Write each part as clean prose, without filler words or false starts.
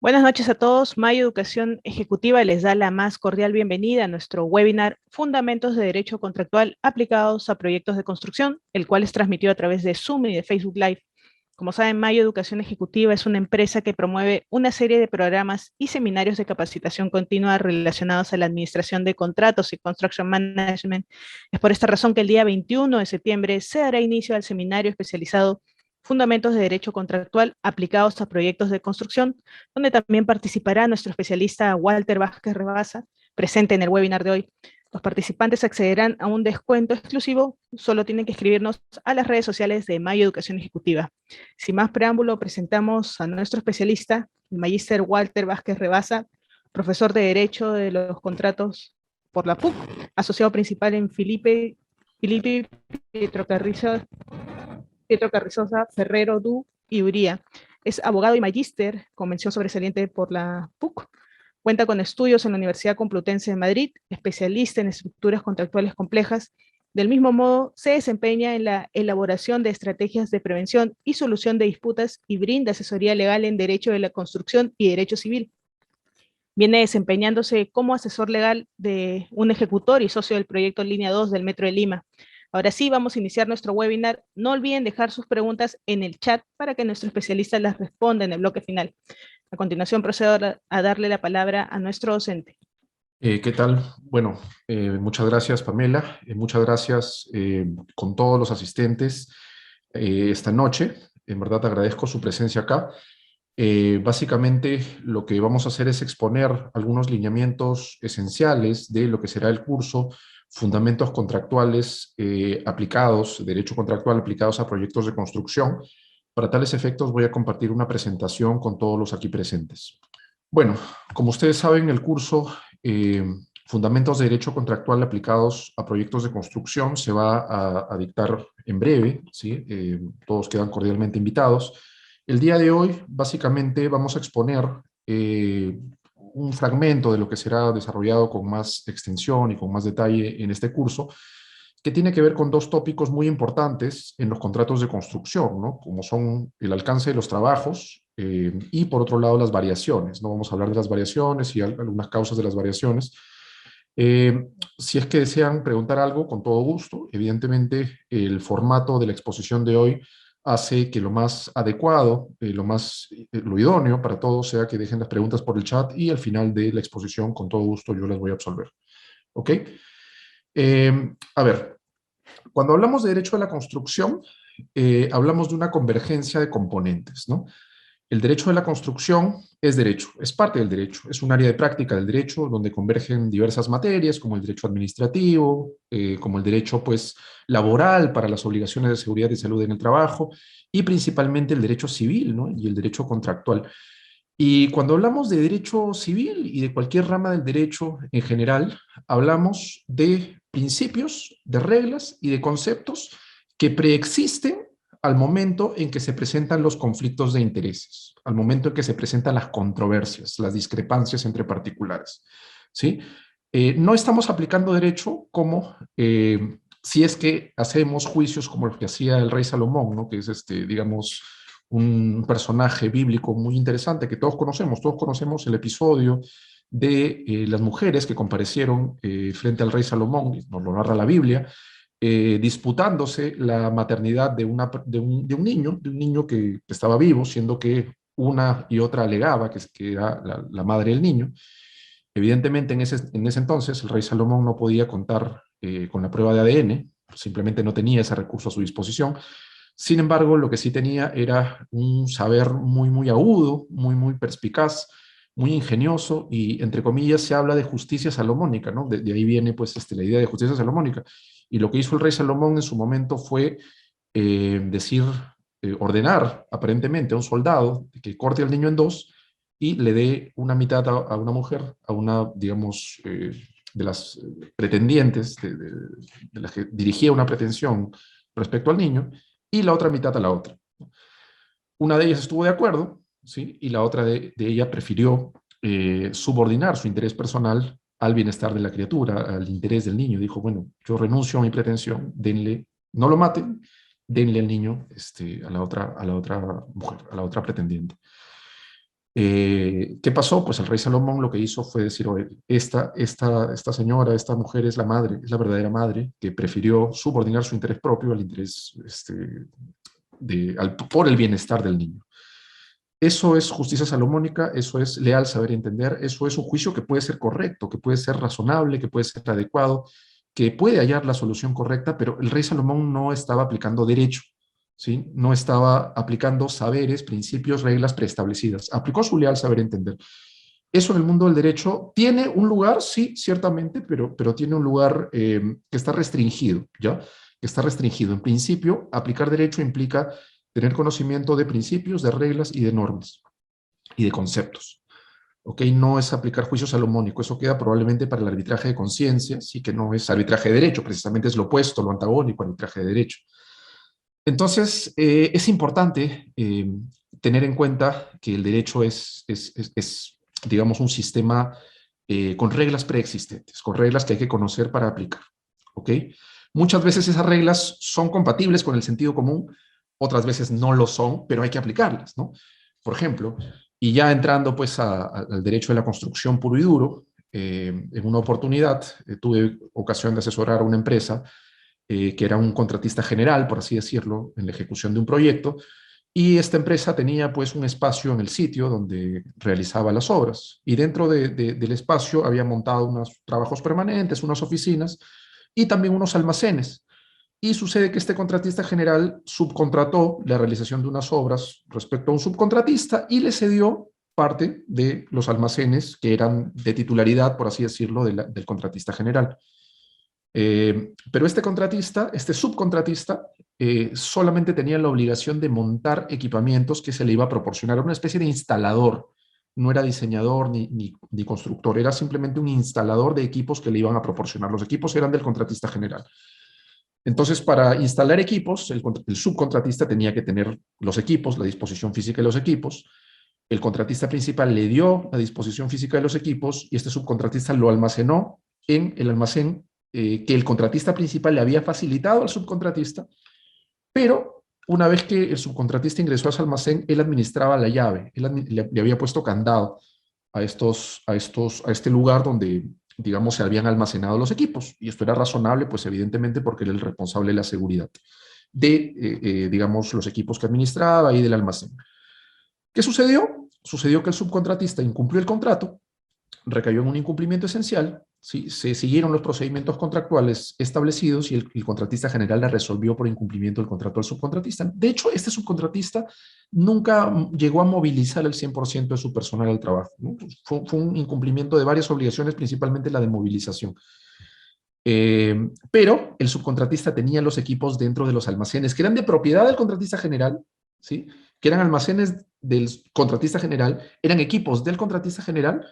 Buenas noches a todos. Mayo Educación Ejecutiva les da la más cordial bienvenida a nuestro webinar Fundamentos de Derecho Contractual aplicados a proyectos de construcción, el cual es transmitido a través de Zoom y de Facebook Live. Como saben, Mayo Educación Ejecutiva es una empresa que promueve una serie de programas y seminarios de capacitación continua relacionados a la administración de contratos y construction management. Es por esta razón que el día 21 de septiembre se dará inicio al seminario especializado Fundamentos de Derecho Contractual aplicados a proyectos de construcción, donde también participará nuestro especialista Walter Vázquez Rebasa, presente en el webinar de hoy. Los participantes accederán a un descuento exclusivo, solo tienen que escribirnos a las redes sociales de Mayo Educación Ejecutiva. Sin más preámbulo, presentamos a nuestro especialista, el magíster Walter Vázquez Rebasa, profesor de Derecho de los Contratos por la PUC, asociado principal en Felipe Pietro Carrizosa, Ferrero, Du y Uría. Es abogado y magíster con mención sobresaliente por la PUC. Cuenta con estudios en la Universidad Complutense de Madrid, especialista en estructuras contractuales complejas. Del mismo modo, se desempeña en la elaboración de estrategias de prevención y solución de disputas y brinda asesoría legal en derecho de la construcción y derecho civil. Viene desempeñándose como asesor legal de un ejecutor y socio del proyecto Línea 2 del Metro de Lima. Ahora sí, vamos a iniciar nuestro webinar. No olviden dejar sus preguntas en el chat para que nuestro especialista las responda en el bloque final. A continuación, procedo a darle la palabra a nuestro docente. ¿Qué tal? Bueno, muchas gracias, Pamela. Muchas gracias con todos los asistentes esta noche. En verdad agradezco su presencia acá. Básicamente lo que vamos a hacer es exponer algunos lineamientos esenciales de lo que será el curso Fundamentos Contractuales aplicados, Derecho Contractual aplicados a proyectos de construcción. Para tales efectos voy a compartir una presentación con todos los aquí presentes. Bueno, como ustedes saben, el curso Fundamentos de Derecho Contractual aplicados a proyectos de construcción se va a dictar en breve, ¿sí? Todos quedan cordialmente invitados. El día de hoy, básicamente, vamos a exponer un fragmento de lo que será desarrollado con más extensión y con más detalle en este curso, que tiene que ver con dos tópicos muy importantes en los contratos de construcción, ¿no? Como son el alcance de los trabajos y, por otro lado, las variaciones. No vamos a hablar de las variaciones y algunas causas de las variaciones. Si es que desean preguntar algo, con todo gusto. Evidentemente, el formato de la exposición de hoy hace que lo más adecuado, lo idóneo para todos sea que dejen las preguntas por el chat y al final de la exposición, con todo gusto, yo las voy a absolver. ¿Ok? A ver, cuando hablamos de derecho a la construcción, hablamos de una convergencia de componentes, ¿no? El derecho de la construcción es derecho, es parte del derecho, es un área de práctica del derecho donde convergen diversas materias como el derecho administrativo, como el derecho pues laboral para las obligaciones de seguridad y salud en el trabajo y principalmente el derecho civil, ¿no? Y el derecho contractual. Y cuando hablamos de derecho civil y de cualquier rama del derecho en general, hablamos de principios, de reglas y de conceptos que preexisten al momento en que se presentan los conflictos de intereses, al momento en que se presentan las controversias, las discrepancias entre particulares. ¿Sí? No estamos aplicando derecho como si es que hacemos juicios como los que hacía el rey Salomón, ¿no? Que es, digamos, un personaje bíblico muy interesante que todos conocemos el episodio de las mujeres que comparecieron frente al rey Salomón, nos lo narra la Biblia, disputándose la maternidad de un niño que estaba vivo, siendo que una y otra alegaba que era la madre del niño. Evidentemente, en ese entonces, el rey Salomón no podía contar con la prueba de ADN, simplemente no tenía ese recurso a su disposición. Sin embargo, lo que sí tenía era un saber muy, muy agudo, muy, muy perspicaz, muy ingenioso, y entre comillas se habla de justicia salomónica, ¿no? De ahí viene pues la idea de justicia salomónica. Y lo que hizo el rey Salomón en su momento fue decir, ordenar aparentemente a un soldado que corte al niño en dos y le dé una mitad a una mujer, a una, digamos, de las pretendientes, de las que dirigía una pretensión respecto al niño, y la otra mitad a la otra. Una de ellas estuvo de acuerdo, ¿sí? Y la otra de ella prefirió subordinar su interés personal al bienestar de la criatura, al interés del niño. Dijo, bueno, yo renuncio a mi pretensión, denle, no lo maten, denle al niño a la otra mujer, a la otra pretendiente. ¿Qué pasó? Pues el rey Salomón lo que hizo fue decir, oye, esta señora, esta mujer es la madre, es la verdadera madre, que prefirió subordinar su interés propio al interés por el bienestar del niño. Eso es justicia salomónica, eso es leal saber entender, eso es un juicio que puede ser correcto, que puede ser razonable, que puede ser adecuado, que puede hallar la solución correcta, pero el rey Salomón no estaba aplicando derecho, ¿sí? No estaba aplicando saberes, principios, reglas preestablecidas. Aplicó su leal saber entender. Eso en el mundo del derecho tiene un lugar, sí, ciertamente, pero tiene un lugar que está restringido, ¿ya? Que está restringido. En principio, aplicar derecho implica tener conocimiento de principios, de reglas y de normas y de conceptos. ¿Ok? No es aplicar juicio salomónico, eso queda probablemente para el arbitraje de conciencia, sí que no es arbitraje de derecho, precisamente es lo opuesto, lo antagónico al arbitraje de derecho. Entonces, es importante tener en cuenta que el derecho es digamos, un sistema con reglas preexistentes, con reglas que hay que conocer para aplicar. ¿Ok? Muchas veces esas reglas son compatibles con el sentido común, otras veces no lo son, pero hay que aplicarlas, ¿no? Por ejemplo, y ya entrando pues al derecho de la construcción puro y duro, en una oportunidad tuve ocasión de asesorar a una empresa que era un contratista general, por así decirlo, en la ejecución de un proyecto, y esta empresa tenía pues un espacio en el sitio donde realizaba las obras, y dentro del espacio había montado unos trabajos permanentes, unas oficinas, y también unos almacenes. Y sucede que este contratista general subcontrató la realización de unas obras respecto a un subcontratista y le cedió parte de los almacenes que eran de titularidad, por así decirlo, del contratista general. Pero este contratista, este subcontratista, solamente tenía la obligación de montar equipamientos que se le iba a proporcionar, una especie de instalador. No era diseñador ni constructor, era simplemente un instalador de equipos que le iban a proporcionar. Los equipos eran del contratista general. Entonces, para instalar equipos, el subcontratista tenía que tener los equipos, la disposición física de los equipos. El contratista principal le dio la disposición física de los equipos y este subcontratista lo almacenó en el almacén que el contratista principal le había facilitado al subcontratista, pero una vez que el subcontratista ingresó a ese almacén, él administraba la llave, le había puesto candado a este lugar donde, digamos, se habían almacenado los equipos. Y esto era razonable, pues evidentemente porque él era el responsable de la seguridad de, digamos, los equipos que administraba y del almacén. ¿Qué sucedió? Sucedió que el subcontratista incumplió el contrato, recayó en un incumplimiento esencial, ¿sí? Se siguieron los procedimientos contractuales establecidos y el contratista general le resolvió por incumplimiento del contrato al subcontratista. De hecho, este subcontratista nunca llegó a movilizar el 100% de su personal al trabajo, ¿no? Fue un incumplimiento de varias obligaciones, principalmente la de movilización. Pero el subcontratista tenía los equipos dentro de los almacenes, que eran de propiedad del contratista general, ¿sí? Que eran almacenes del contratista general, eran equipos del contratista general,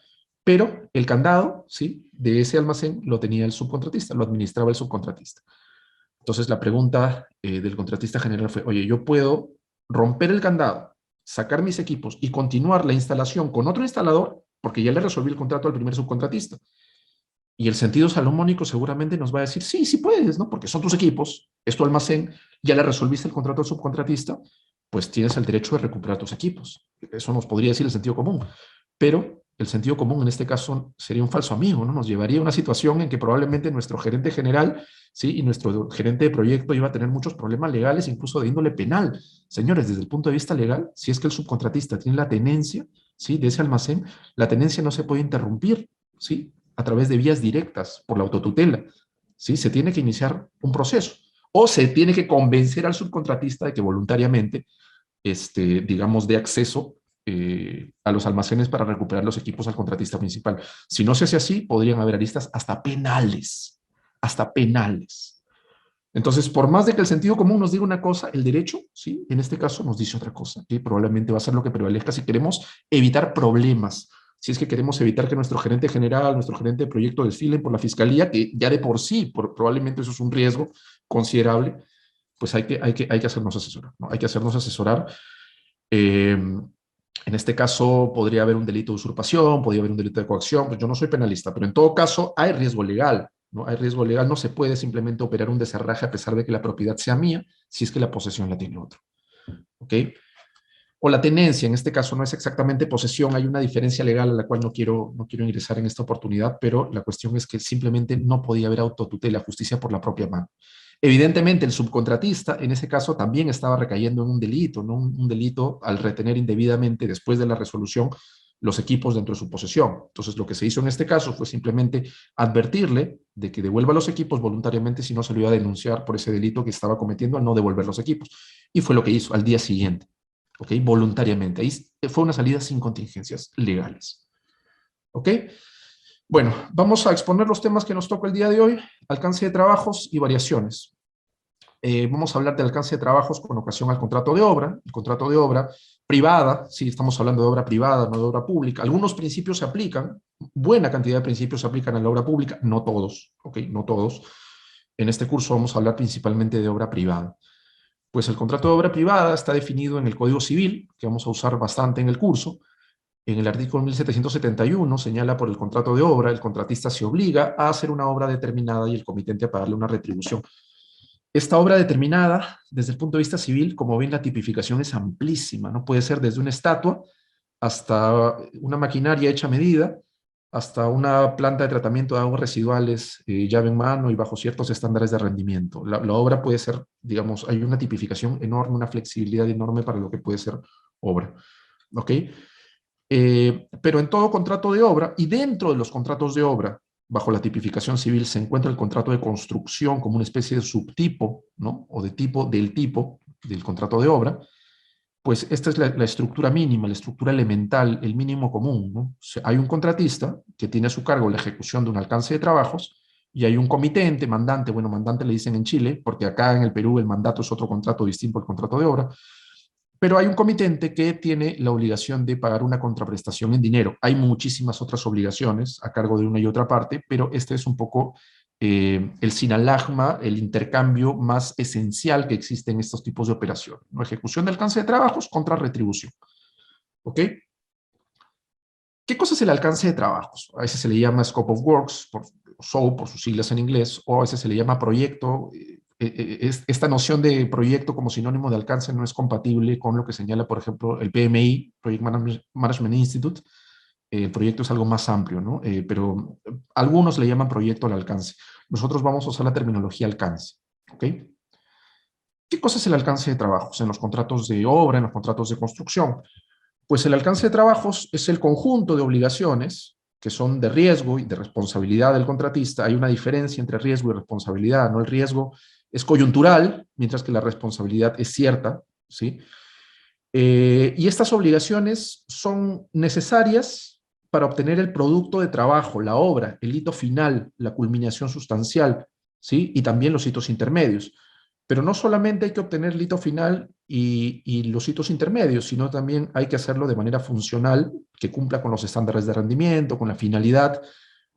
pero el candado, ¿sí? De ese almacén lo tenía el subcontratista, lo administraba el subcontratista. Entonces la pregunta del contratista general fue, oye, ¿yo puedo romper el candado, sacar mis equipos y continuar la instalación con otro instalador? Porque ya le resolví el contrato al primer subcontratista. Y el sentido salomónico seguramente nos va a decir, sí, sí puedes, ¿no? Porque son tus equipos, es tu almacén, ya le resolviste el contrato al subcontratista, pues tienes el derecho de recuperar tus equipos. Eso nos podría decir el sentido común. Pero el sentido común en este caso sería un falso amigo, ¿no? Nos llevaría a una situación en que probablemente nuestro gerente general, ¿sí? Y nuestro gerente de proyecto iba a tener muchos problemas legales, incluso de índole penal. Señores, desde el punto de vista legal, si es que el subcontratista tiene la tenencia, ¿sí? De ese almacén, la tenencia no se puede interrumpir, ¿sí? A través de vías directas, por la autotutela, ¿sí? Se tiene que iniciar un proceso o se tiene que convencer al subcontratista de que voluntariamente, digamos, dé acceso a los almacenes para recuperar los equipos al contratista principal. Si no se hace así, podrían haber aristas hasta penales, hasta penales. Entonces, por más de que el sentido común nos diga una cosa, el derecho, ¿sí? En este caso nos dice otra cosa, que probablemente va a ser lo que prevalezca si queremos evitar problemas, si es que queremos evitar que nuestro gerente general, nuestro gerente de proyecto desfilen por la fiscalía, que ya de por sí, probablemente eso es un riesgo considerable, pues hay que hacernos asesorar, ¿no? Hay que hacernos asesorar. En este caso podría haber un delito de usurpación, podría haber un delito de coacción, pues yo no soy penalista, pero en todo caso hay riesgo legal, ¿no? Hay riesgo legal, no se puede simplemente operar un desarraje a pesar de que la propiedad sea mía, si es que la posesión la tiene otro, ¿ok? o la tenencia, en este caso no es exactamente posesión, hay una diferencia legal a la cual no quiero ingresar en esta oportunidad, pero la cuestión es que simplemente no podía haber autotutela, justicia por la propia mano. Evidentemente, el subcontratista, en ese caso, también estaba recayendo en un delito, ¿no? Un delito al retener indebidamente, después de la resolución, los equipos dentro de su posesión. Entonces, lo que se hizo en este caso fue simplemente advertirle de que devuelva los equipos voluntariamente, si no se lo iba a denunciar por ese delito que estaba cometiendo al no devolver los equipos. Y fue lo que hizo al día siguiente, ¿ok? Voluntariamente. Ahí fue una salida sin contingencias legales, ¿ok? Bueno, vamos a exponer los temas que nos toca el día de hoy: alcance de trabajos y variaciones. Vamos a hablar del alcance de trabajos con ocasión al contrato de obra. El contrato de obra privada, sí, estamos hablando de obra privada, no de obra pública. Algunos principios se aplican, buena cantidad de principios se aplican a la obra pública, no todos, ¿ok? No todos. En este curso vamos a hablar principalmente de obra privada. Pues el contrato de obra privada está definido en el Código Civil, que vamos a usar bastante en el curso. En el artículo 1771 señala: por el contrato de obra, el contratista se obliga a hacer una obra determinada y el comitente a pagarle una retribución. Esta obra determinada, desde el punto de vista civil, como ven, la tipificación es amplísima, ¿no? Puede ser desde una estatua hasta una maquinaria hecha a medida, hasta una planta de tratamiento de aguas residuales, llave en mano y bajo ciertos estándares de rendimiento. La obra puede ser, digamos, hay una tipificación enorme, una flexibilidad enorme para lo que puede ser obra, ¿ok? Pero en todo contrato de obra, y dentro de los contratos de obra, bajo la tipificación civil, se encuentra el contrato de construcción como una especie de subtipo, ¿no? O de tipo del contrato de obra. Pues esta es la estructura mínima, la estructura elemental, el mínimo común, ¿no? O sea, hay un contratista que tiene a su cargo la ejecución de un alcance de trabajos, y hay un comitente, mandante, bueno, mandante le dicen en Chile, porque acá en el Perú el mandato es otro contrato distinto al contrato de obra, pero hay un comitente que tiene la obligación de pagar una contraprestación en dinero. Hay muchísimas otras obligaciones a cargo de una y otra parte, pero este es un poco el sinalagma, el intercambio más esencial que existe en estos tipos de operaciones, ¿no? Ejecución de alcance de trabajos contra retribución, ¿ok? ¿Qué cosa es el alcance de trabajos? A veces se le llama Scope of Works, SOW por sus siglas en inglés, o a veces se le llama proyecto. Esta noción de proyecto como sinónimo de alcance no es compatible con lo que señala, por ejemplo, el PMI, Project Management Institute. El proyecto es algo más amplio, ¿no? Pero algunos le llaman proyecto al alcance. Nosotros vamos a usar la terminología alcance, ¿ok? ¿Qué cosa es el alcance de trabajos en los contratos de obra, en los contratos de construcción? Pues el alcance de trabajos es el conjunto de obligaciones que son de riesgo y de responsabilidad del contratista. Hay una diferencia entre riesgo y responsabilidad, ¿no? El riesgo es coyuntural, mientras que la responsabilidad es cierta, ¿sí? Y estas obligaciones son necesarias para obtener el producto de trabajo, la obra, el hito final, la culminación sustancial, ¿sí? Y también los hitos intermedios. Pero no solamente hay que obtener el hito final y los hitos intermedios, sino también hay que hacerlo de manera funcional, que cumpla con los estándares de rendimiento, con la finalidad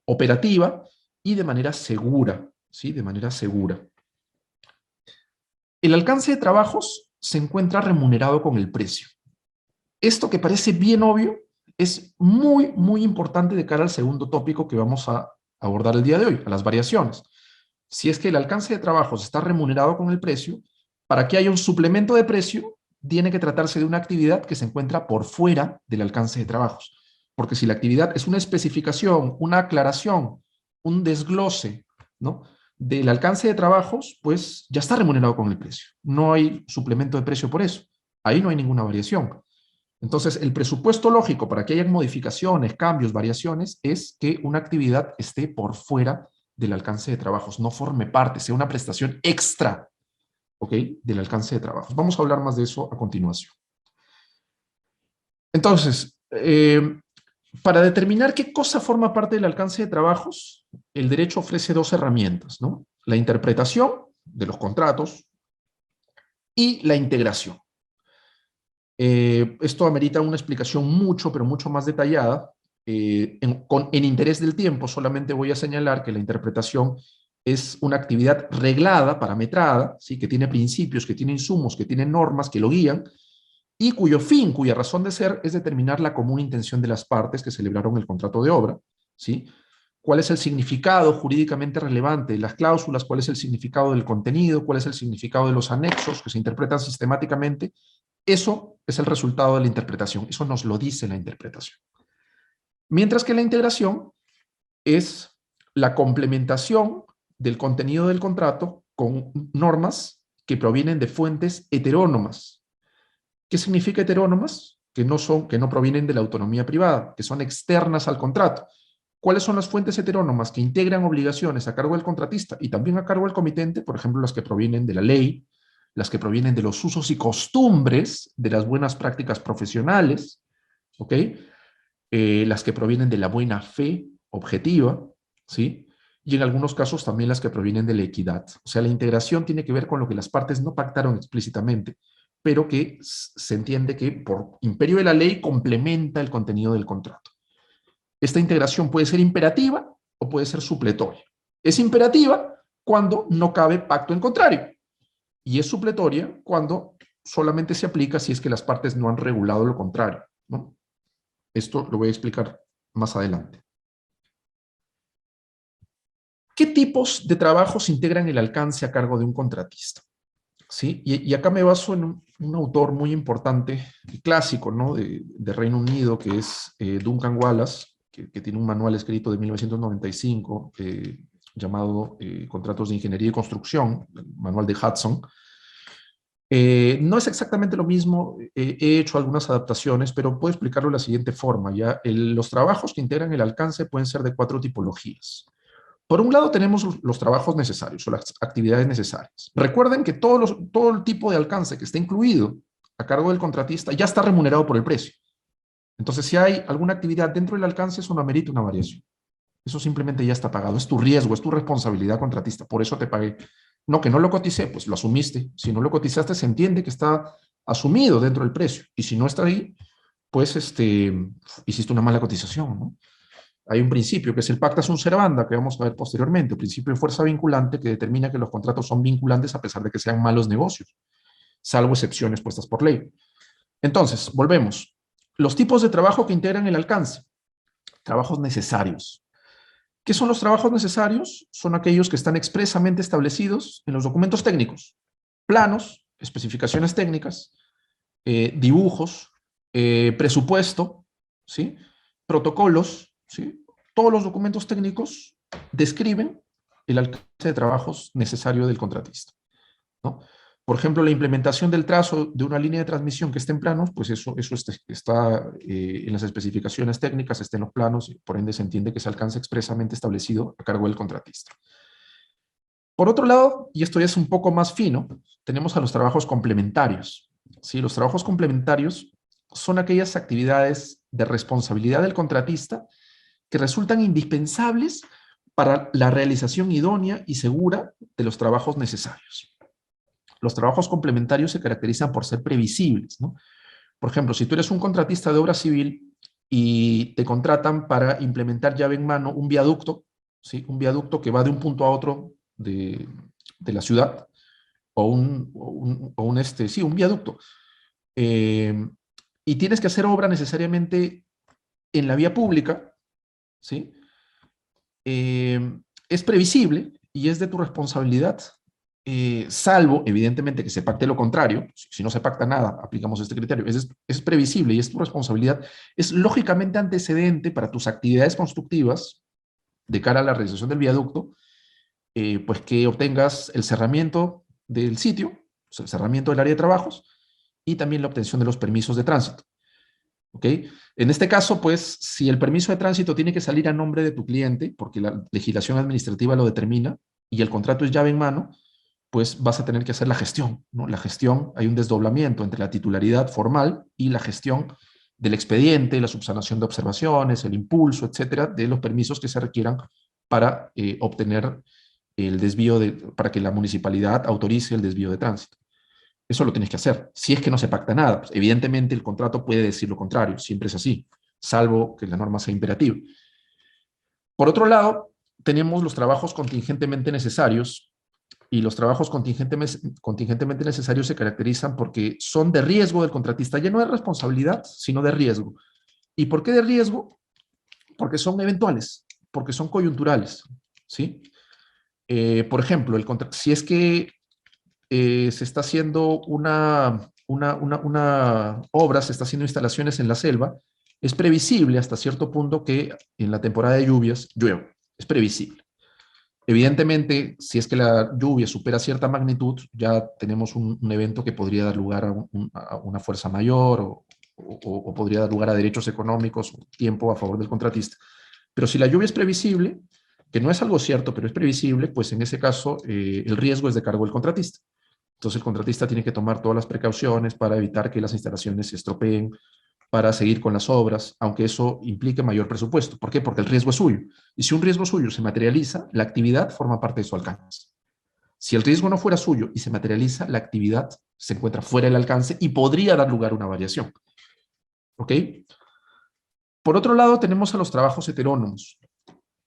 operativa y de manera segura, ¿sí? De manera segura. El alcance de trabajos se encuentra remunerado con el precio. Esto que parece bien obvio es muy, muy importante de cara al segundo tópico que vamos a abordar el día de hoy, a las variaciones. Si es que el alcance de trabajos está remunerado con el precio, para que haya un suplemento de precio, tiene que tratarse de una actividad que se encuentra por fuera del alcance de trabajos. Porque si la actividad es una especificación, una aclaración, un desglose, ¿no?, del alcance de trabajos, pues ya está remunerado con el precio. No hay suplemento de precio por eso. Ahí no hay ninguna variación. Entonces, el presupuesto lógico para que haya modificaciones, cambios, variaciones, es que una actividad esté por fuera del alcance de trabajos, no forme parte, sea una prestación extra, ¿ok?, del alcance de trabajos. Vamos a hablar más de eso a continuación. Entonces, para determinar qué cosa forma parte del alcance de trabajos, el derecho ofrece dos herramientas, ¿no? La interpretación de los contratos y la integración. Esto amerita una explicación mucho, pero mucho más detallada. En interés del tiempo, solamente voy a señalar que la interpretación es una actividad reglada, parametrada, ¿sí?, que tiene principios, que tiene insumos, que tiene normas que lo guían, y cuyo fin, cuya razón de ser es determinar la común intención de las partes que celebraron el contrato de obra, ¿sí? ¿Cuál es el significado jurídicamente relevante de las cláusulas? ¿Cuál es el significado del contenido? ¿Cuál es el significado de los anexos que se interpretan sistemáticamente Eso es el resultado de la interpretación, eso nos lo dice la interpretación. Mientras que la integración es la complementación del contenido del contrato con normas que provienen de fuentes heterónomas. ¿Qué significa heterónomas? Que no provienen de la autonomía privada, que son externas al contrato. ¿Cuáles son las fuentes heterónomas que integran obligaciones a cargo del contratista y también a cargo del comitente? Por ejemplo, las que provienen de la ley, las que provienen de los usos y costumbres, de las buenas prácticas profesionales, ¿ok? Las que provienen de la buena fe objetiva, ¿sí? Y en algunos casos también las que provienen de la equidad. O sea, la integración tiene que ver con lo que las partes no pactaron explícitamente, pero que se entiende que por imperio de la ley complementa el contenido del contrato. Esta integración puede ser imperativa o puede ser supletoria. Es imperativa cuando no cabe pacto en contrario y es supletoria cuando solamente se aplica si es que las partes no han regulado lo contrario, ¿no? Esto lo voy a explicar más adelante. ¿Qué tipos de trabajos integran el alcance a cargo de un contratista? ¿Sí? Y acá me baso en un autor muy importante y clásico, ¿no? de Reino Unido, que es Duncan Wallace, que tiene un manual escrito de 1995 llamado Contratos de Ingeniería y Construcción, el manual de Hudson. No es exactamente lo mismo, he hecho algunas adaptaciones, pero puedo explicarlo de la siguiente forma. ¿Ya? Los trabajos que integran el alcance pueden ser de 4 tipologías. Por un lado tenemos los trabajos necesarios o las actividades necesarias. Recuerden que todo el tipo de alcance que esté incluido a cargo del contratista ya está remunerado por el precio. Entonces, si hay alguna actividad dentro del alcance, eso no amerita una variación. Eso simplemente ya está pagado. Es tu riesgo, es tu responsabilidad contratista. Por eso te pagué. No, que no lo coticé, pues lo asumiste. Si no lo cotizaste, se entiende que está asumido dentro del precio. Y si no está ahí, pues hiciste una mala cotización, ¿no? Hay un principio que es el pacta sunt servanda, que vamos a ver posteriormente, el principio de fuerza vinculante que determina que los contratos son vinculantes a pesar de que sean malos negocios, salvo excepciones puestas por ley. Entonces, volvemos. Los tipos de trabajo que integran el alcance. Trabajos necesarios. ¿Qué son los trabajos necesarios? Son aquellos que están expresamente establecidos en los documentos técnicos. Planos, especificaciones técnicas, dibujos, presupuesto, ¿sí? Protocolos, ¿sí? Todos los documentos técnicos describen el alcance de trabajos necesario del contratista, ¿no? Por ejemplo, la implementación del trazo de una línea de transmisión que esté en planos, pues eso está en las especificaciones técnicas, está en los planos, y por ende se entiende que se alcance expresamente establecido a cargo del contratista. Por otro lado, y esto ya es un poco más fino, tenemos a los trabajos complementarios. ¿Sí? Los trabajos complementarios son aquellas actividades de responsabilidad del contratista que resultan indispensables para la realización idónea y segura de los trabajos necesarios. Los trabajos complementarios se caracterizan por ser previsibles, ¿no? Por ejemplo, si tú eres un contratista de obra civil y te contratan para implementar llave en mano un viaducto, ¿sí? Un viaducto que va de un punto a otro de la ciudad, o un viaducto, y tienes que hacer obra necesariamente en la vía pública, ¿sí? Es previsible y es de tu responsabilidad, salvo, evidentemente, que se pacte lo contrario. Si no se pacta nada, aplicamos este criterio. Es previsible y es tu responsabilidad. Es lógicamente antecedente para tus actividades constructivas de cara a la realización del viaducto, pues que obtengas el cerramiento del sitio, o sea, el cerramiento del área de trabajos y también la obtención de los permisos de tránsito. ¿Ok? En este caso, pues, si el permiso de tránsito tiene que salir a nombre de tu cliente, porque la legislación administrativa lo determina, y el contrato es llave en mano, pues vas a tener que hacer la gestión, ¿no? La gestión, hay un desdoblamiento entre la titularidad formal y la gestión del expediente, la subsanación de observaciones, el impulso, etcétera, de los permisos que se requieran para obtener el desvío para que la municipalidad autorice el desvío de tránsito. Eso lo tienes que hacer. Si es que no se pacta nada, pues evidentemente el contrato puede decir lo contrario, siempre es así, salvo que la norma sea imperativa. Por otro lado, tenemos los trabajos contingentemente necesarios, y los trabajos contingentemente necesarios se caracterizan porque son de riesgo del contratista, ya no de responsabilidad, sino de riesgo. ¿Y por qué de riesgo? Porque son eventuales, porque son coyunturales, ¿sí? Por ejemplo, si es que se está haciendo una una obra, se está haciendo instalaciones en la selva, es previsible hasta cierto punto que en la temporada de lluvias llueva. Es previsible. Evidentemente, si es que la lluvia supera cierta magnitud, ya tenemos un evento que podría dar lugar a una fuerza mayor o podría dar lugar a derechos económicos o tiempo a favor del contratista. Pero si la lluvia es previsible, que no es algo cierto, pero es previsible, pues en ese caso el riesgo es de cargo del contratista. Entonces el contratista tiene que tomar todas las precauciones para evitar que las instalaciones se estropeen, para seguir con las obras, aunque eso implique mayor presupuesto. ¿Por qué? Porque el riesgo es suyo. Y si un riesgo suyo se materializa, la actividad forma parte de su alcance. Si el riesgo no fuera suyo y se materializa, la actividad se encuentra fuera del alcance y podría dar lugar a una variación. ¿Ok? Por otro lado, tenemos a los trabajos heterónomos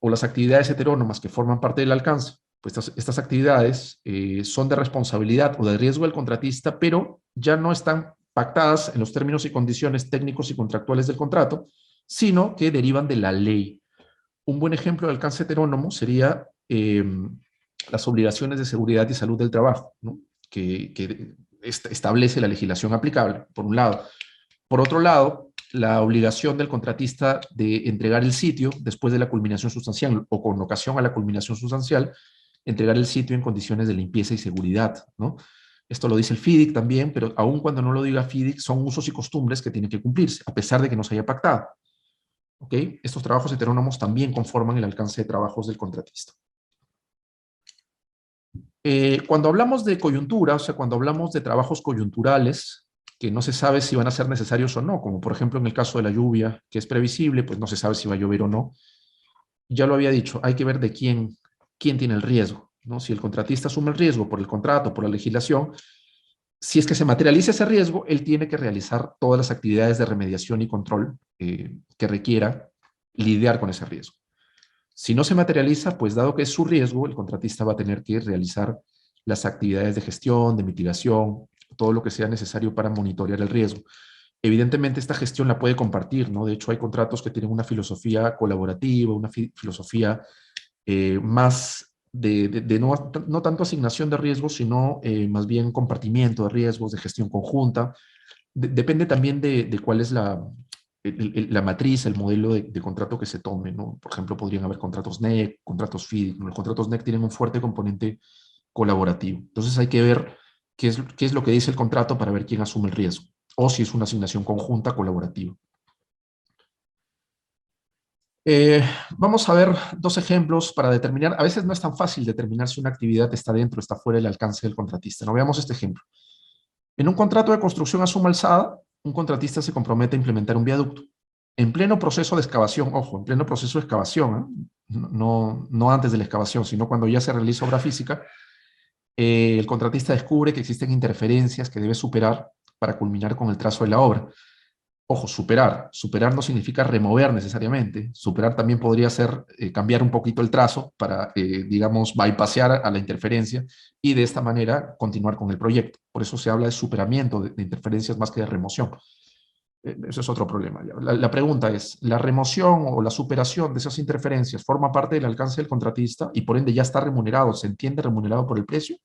o las actividades heterónomas que forman parte del alcance. Pues estas actividades son de responsabilidad o de riesgo del contratista, pero ya no están pactadas en los términos y condiciones técnicos y contractuales del contrato, sino que derivan de la ley. Un buen ejemplo de alcance heterónomo sería las obligaciones de seguridad y salud del trabajo, ¿no? que establece la legislación aplicable, por un lado. Por otro lado, la obligación del contratista de entregar el sitio después de la culminación sustancial o con ocasión a la culminación sustancial, entregar el sitio en condiciones de limpieza y seguridad, ¿no? Esto lo dice el FIDIC también, pero aun cuando no lo diga FIDIC, son usos y costumbres que tienen que cumplirse, a pesar de que no se haya pactado. ¿Ok? Estos trabajos heterónomos también conforman el alcance de trabajos del contratista. Cuando hablamos de coyuntura, o sea, cuando hablamos de trabajos coyunturales, que no se sabe si van a ser necesarios o no, como por ejemplo en el caso de la lluvia, que es previsible, pues no se sabe si va a llover o no. Ya lo había dicho, hay que ver de quién tiene el riesgo, ¿no? Si el contratista asume el riesgo por el contrato, por la legislación, si es que se materializa ese riesgo, él tiene que realizar todas las actividades de remediación y control que requiera lidiar con ese riesgo. Si no se materializa, pues dado que es su riesgo, el contratista va a tener que realizar las actividades de gestión, de mitigación, todo lo que sea necesario para monitorear el riesgo. Evidentemente esta gestión la puede compartir, ¿no? De hecho hay contratos que tienen una filosofía colaborativa, una filosofía más de no tanto asignación de riesgos, sino más bien compartimiento de riesgos, de gestión conjunta. Depende también de cuál es la matriz, el modelo de contrato que se tome, ¿no? Por ejemplo, podrían haber contratos NEC, contratos FIDIC. Los contratos NEC tienen un fuerte componente colaborativo. Entonces hay que ver qué es lo que dice el contrato para ver quién asume el riesgo, o si es una asignación conjunta colaborativa. Vamos a ver dos ejemplos para determinar. A veces no es tan fácil determinar si una actividad está dentro o está fuera del alcance del contratista. No, veamos este ejemplo. En un contrato de construcción a suma alzada, un contratista se compromete a implementar un viaducto. En pleno proceso de excavación, ojo, en pleno proceso de excavación, no antes de la excavación, sino cuando ya se realiza obra física, el contratista descubre que existen interferencias que debe superar para culminar con el trazo de la obra. Ojo, superar. Superar no significa remover necesariamente. Superar también podría ser cambiar un poquito el trazo para, digamos, bypassear a la interferencia y de esta manera continuar con el proyecto. Por eso se habla de superamiento de interferencias más que de remoción. Eso es otro problema. La pregunta es, ¿la remoción o la superación de esas interferencias forma parte del alcance del contratista y por ende ya está remunerado, se entiende remunerado por el precio?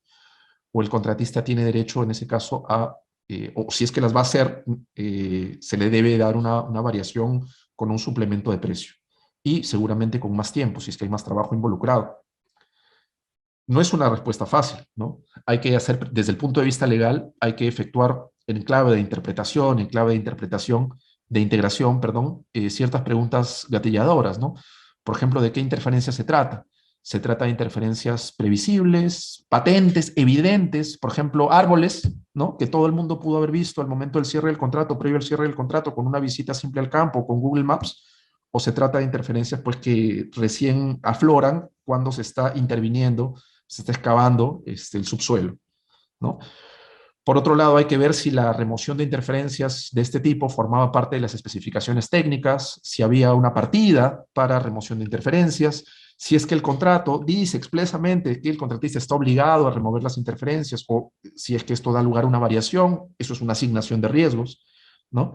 ¿O el contratista tiene derecho en ese caso a o si es que las va a hacer, se le debe dar una variación con un suplemento de precio? Y seguramente con más tiempo, si es que hay más trabajo involucrado. No es una respuesta fácil, ¿no? Hay que hacer, desde el punto de vista legal, hay que efectuar en clave de interpretación, de integración, perdón, ciertas preguntas gatilladoras, ¿no? Por ejemplo, ¿de qué interferencia se trata? Se trata de interferencias previsibles, patentes, evidentes, por ejemplo, árboles, ¿no? Que todo el mundo pudo haber visto al momento del cierre del contrato, previo al cierre del contrato, con una visita simple al campo, con Google Maps, o se trata de interferencias pues, que recién afloran cuando se está interviniendo, se está excavando el subsuelo, ¿no? Por otro lado, hay que ver si la remoción de interferencias de este tipo formaba parte de las especificaciones técnicas, si había una partida para remoción de interferencias, si es que el contrato dice expresamente que el contratista está obligado a remover las interferencias o si es que esto da lugar a una variación, eso es una asignación de riesgos, ¿no?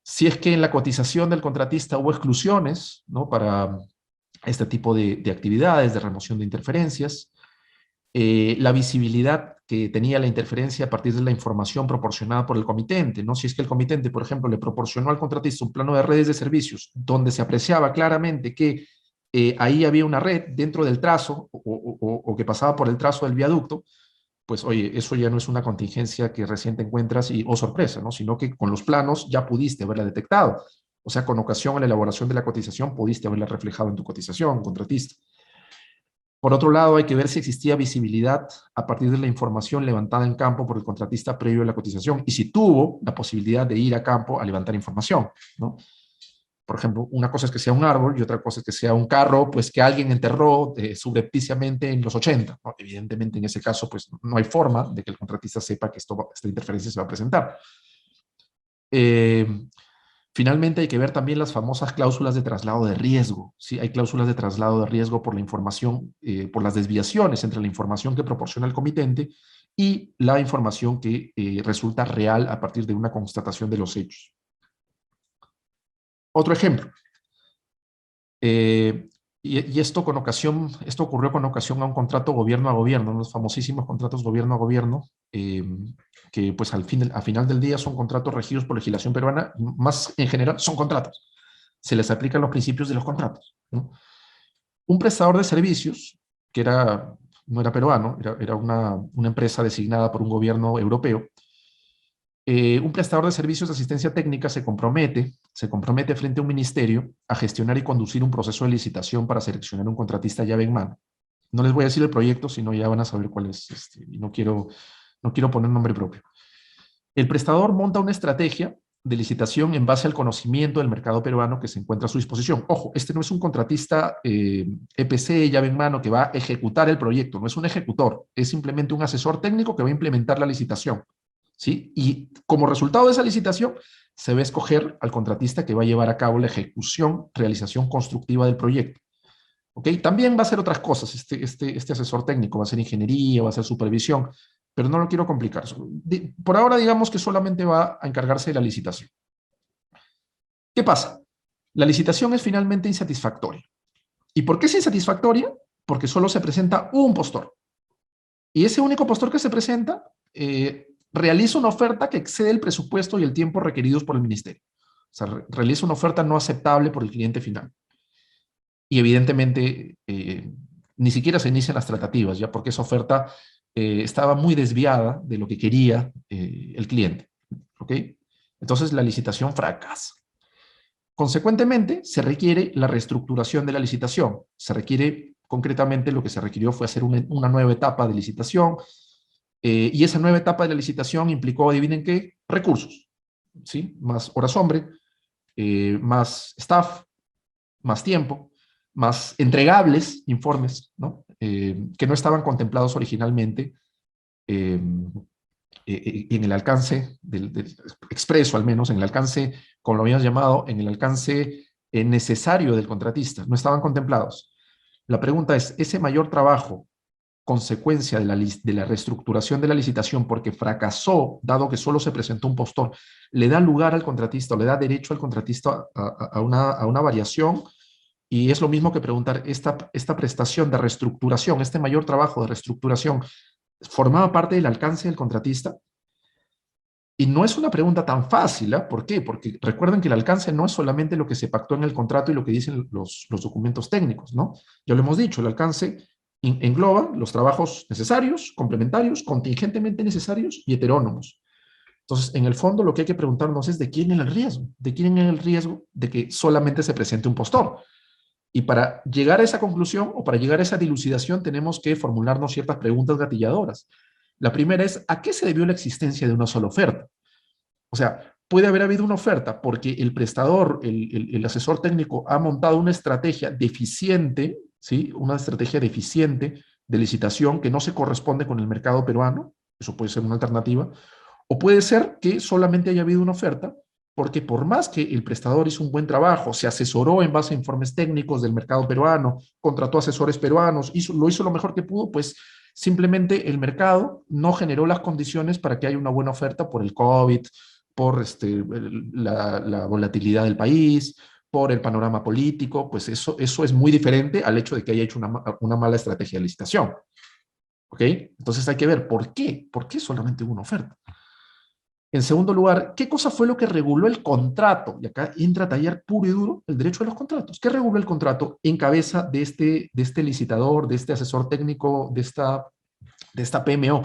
Si es que en la cotización del contratista hubo exclusiones, ¿no? Para este tipo de actividades de remoción de interferencias, la visibilidad que tenía la interferencia a partir de la información proporcionada por el comitente, ¿no? Si es que el comitente, por ejemplo, le proporcionó al contratista un plano de redes de servicios donde se apreciaba claramente que ahí había una red dentro del trazo o que pasaba por el trazo del viaducto, pues oye, eso ya no es una contingencia que recién te encuentras y, oh sorpresa, ¿no? Sino que con los planos ya pudiste haberla detectado. O sea, con ocasión a la elaboración de la cotización, pudiste haberla reflejado en tu cotización, contratista. Por otro lado, hay que ver si existía visibilidad a partir de la información levantada en campo por el contratista previo a la cotización y si tuvo la posibilidad de ir a campo a levantar información, ¿no? Por ejemplo, una cosa es que sea un árbol y otra cosa es que sea un carro, pues que alguien enterró subrepticiamente en los 80, ¿no? Evidentemente, en ese caso, pues no hay forma de que el contratista sepa que esta interferencia se va a presentar. Eh, Finalmente, hay que ver también las famosas cláusulas de traslado de riesgo. ¿Sí? Hay cláusulas de traslado de riesgo por la información, por las desviaciones entre la información que proporciona el comitente y la información que resulta real a partir de una constatación de los hechos. Otro ejemplo. Y esto esto ocurrió con ocasión a un contrato gobierno a gobierno, los famosísimos contratos gobierno a gobierno, que pues al final del día son contratos regidos por legislación peruana, más en general son contratos. Se les aplican los principios de los contratos, ¿no? Un prestador de servicios, que no era peruano, era una empresa designada por un gobierno europeo, un prestador de servicios de asistencia técnica se compromete frente a un ministerio a gestionar y conducir un proceso de licitación para seleccionar un contratista llave en mano. No les voy a decir el proyecto, sino ya van a saber cuál es, y no quiero poner nombre propio. El prestador monta una estrategia de licitación en base al conocimiento del mercado peruano que se encuentra a su disposición. Ojo, este no es un contratista EPC, llave en mano, que va a ejecutar el proyecto, no es un ejecutor, es simplemente un asesor técnico que va a implementar la licitación. ¿Sí? Y como resultado de esa licitación, se va a escoger al contratista que va a llevar a cabo la ejecución, realización constructiva del proyecto. ¿Ok? También va a hacer otras cosas, este asesor técnico va a hacer ingeniería, va a hacer supervisión, pero no lo quiero complicar. Por ahora digamos que solamente va a encargarse de la licitación. ¿Qué pasa? La licitación es finalmente insatisfactoria. ¿Y por qué es insatisfactoria? Porque solo se presenta un postor. Y ese único postor que se presenta realiza una oferta que excede el presupuesto y el tiempo requeridos por el ministerio. O sea, realiza una oferta no aceptable por el cliente final. Y evidentemente ni siquiera se inician las tratativas, ya porque esa oferta estaba muy desviada de lo que quería el cliente. ¿Ok? Entonces la licitación fracasa. Consecuentemente, se requiere la reestructuración de la licitación. Se requiere, concretamente, lo que se requirió fue hacer una nueva etapa de licitación, y esa nueva etapa de la licitación implicó, adivinen qué, recursos, ¿sí? Más horas hombre, más staff, más tiempo, más entregables, informes, ¿no? Que no estaban contemplados originalmente en el alcance del expreso, al menos, en el alcance, como lo habíamos llamado, en el alcance necesario del contratista, no estaban contemplados. La pregunta es, ¿ese mayor trabajo, consecuencia de la reestructuración de la licitación porque fracasó, dado que solo se presentó un postor, le da lugar al contratista o le da derecho al contratista a una variación? Y es lo mismo que preguntar, esta prestación de reestructuración, este mayor trabajo de reestructuración, ¿formaba parte del alcance del contratista? Y no es una pregunta tan fácil, ¿eh? ¿Por qué? Porque recuerden que el alcance no es solamente lo que se pactó en el contrato y lo que dicen los documentos técnicos, ¿no? Ya lo hemos dicho, el alcance engloba los trabajos necesarios, complementarios, contingentemente necesarios y heterónomos. Entonces, en el fondo, lo que hay que preguntarnos es de quién es el riesgo, de quién es el riesgo de que solamente se presente un postor. Y para llegar a esa conclusión o para llegar a esa dilucidación tenemos que formularnos ciertas preguntas gatilladoras. La primera es, ¿a qué se debió la existencia de una sola oferta? O sea, puede haber habido una oferta porque el prestador, el asesor técnico ha montado una estrategia deficiente, ¿sí? Una estrategia deficiente de licitación que no se corresponde con el mercado peruano, eso puede ser una alternativa, o puede ser que solamente haya habido una oferta porque por más que el prestador hizo un buen trabajo, se asesoró en base a informes técnicos del mercado peruano, contrató asesores peruanos, lo hizo lo mejor que pudo, pues simplemente el mercado no generó las condiciones para que haya una buena oferta por el COVID, por la volatilidad del país, por el panorama político, pues eso es muy diferente al hecho de que haya hecho una mala estrategia de licitación. ¿Ok? Entonces hay que ver por qué. ¿Por qué solamente hubo una oferta? En segundo lugar, ¿qué cosa fue lo que reguló el contrato? Y acá entra a tallar puro y duro el derecho de los contratos. ¿Qué reguló el contrato en cabeza de este licitador, de este asesor técnico, de esta PMO?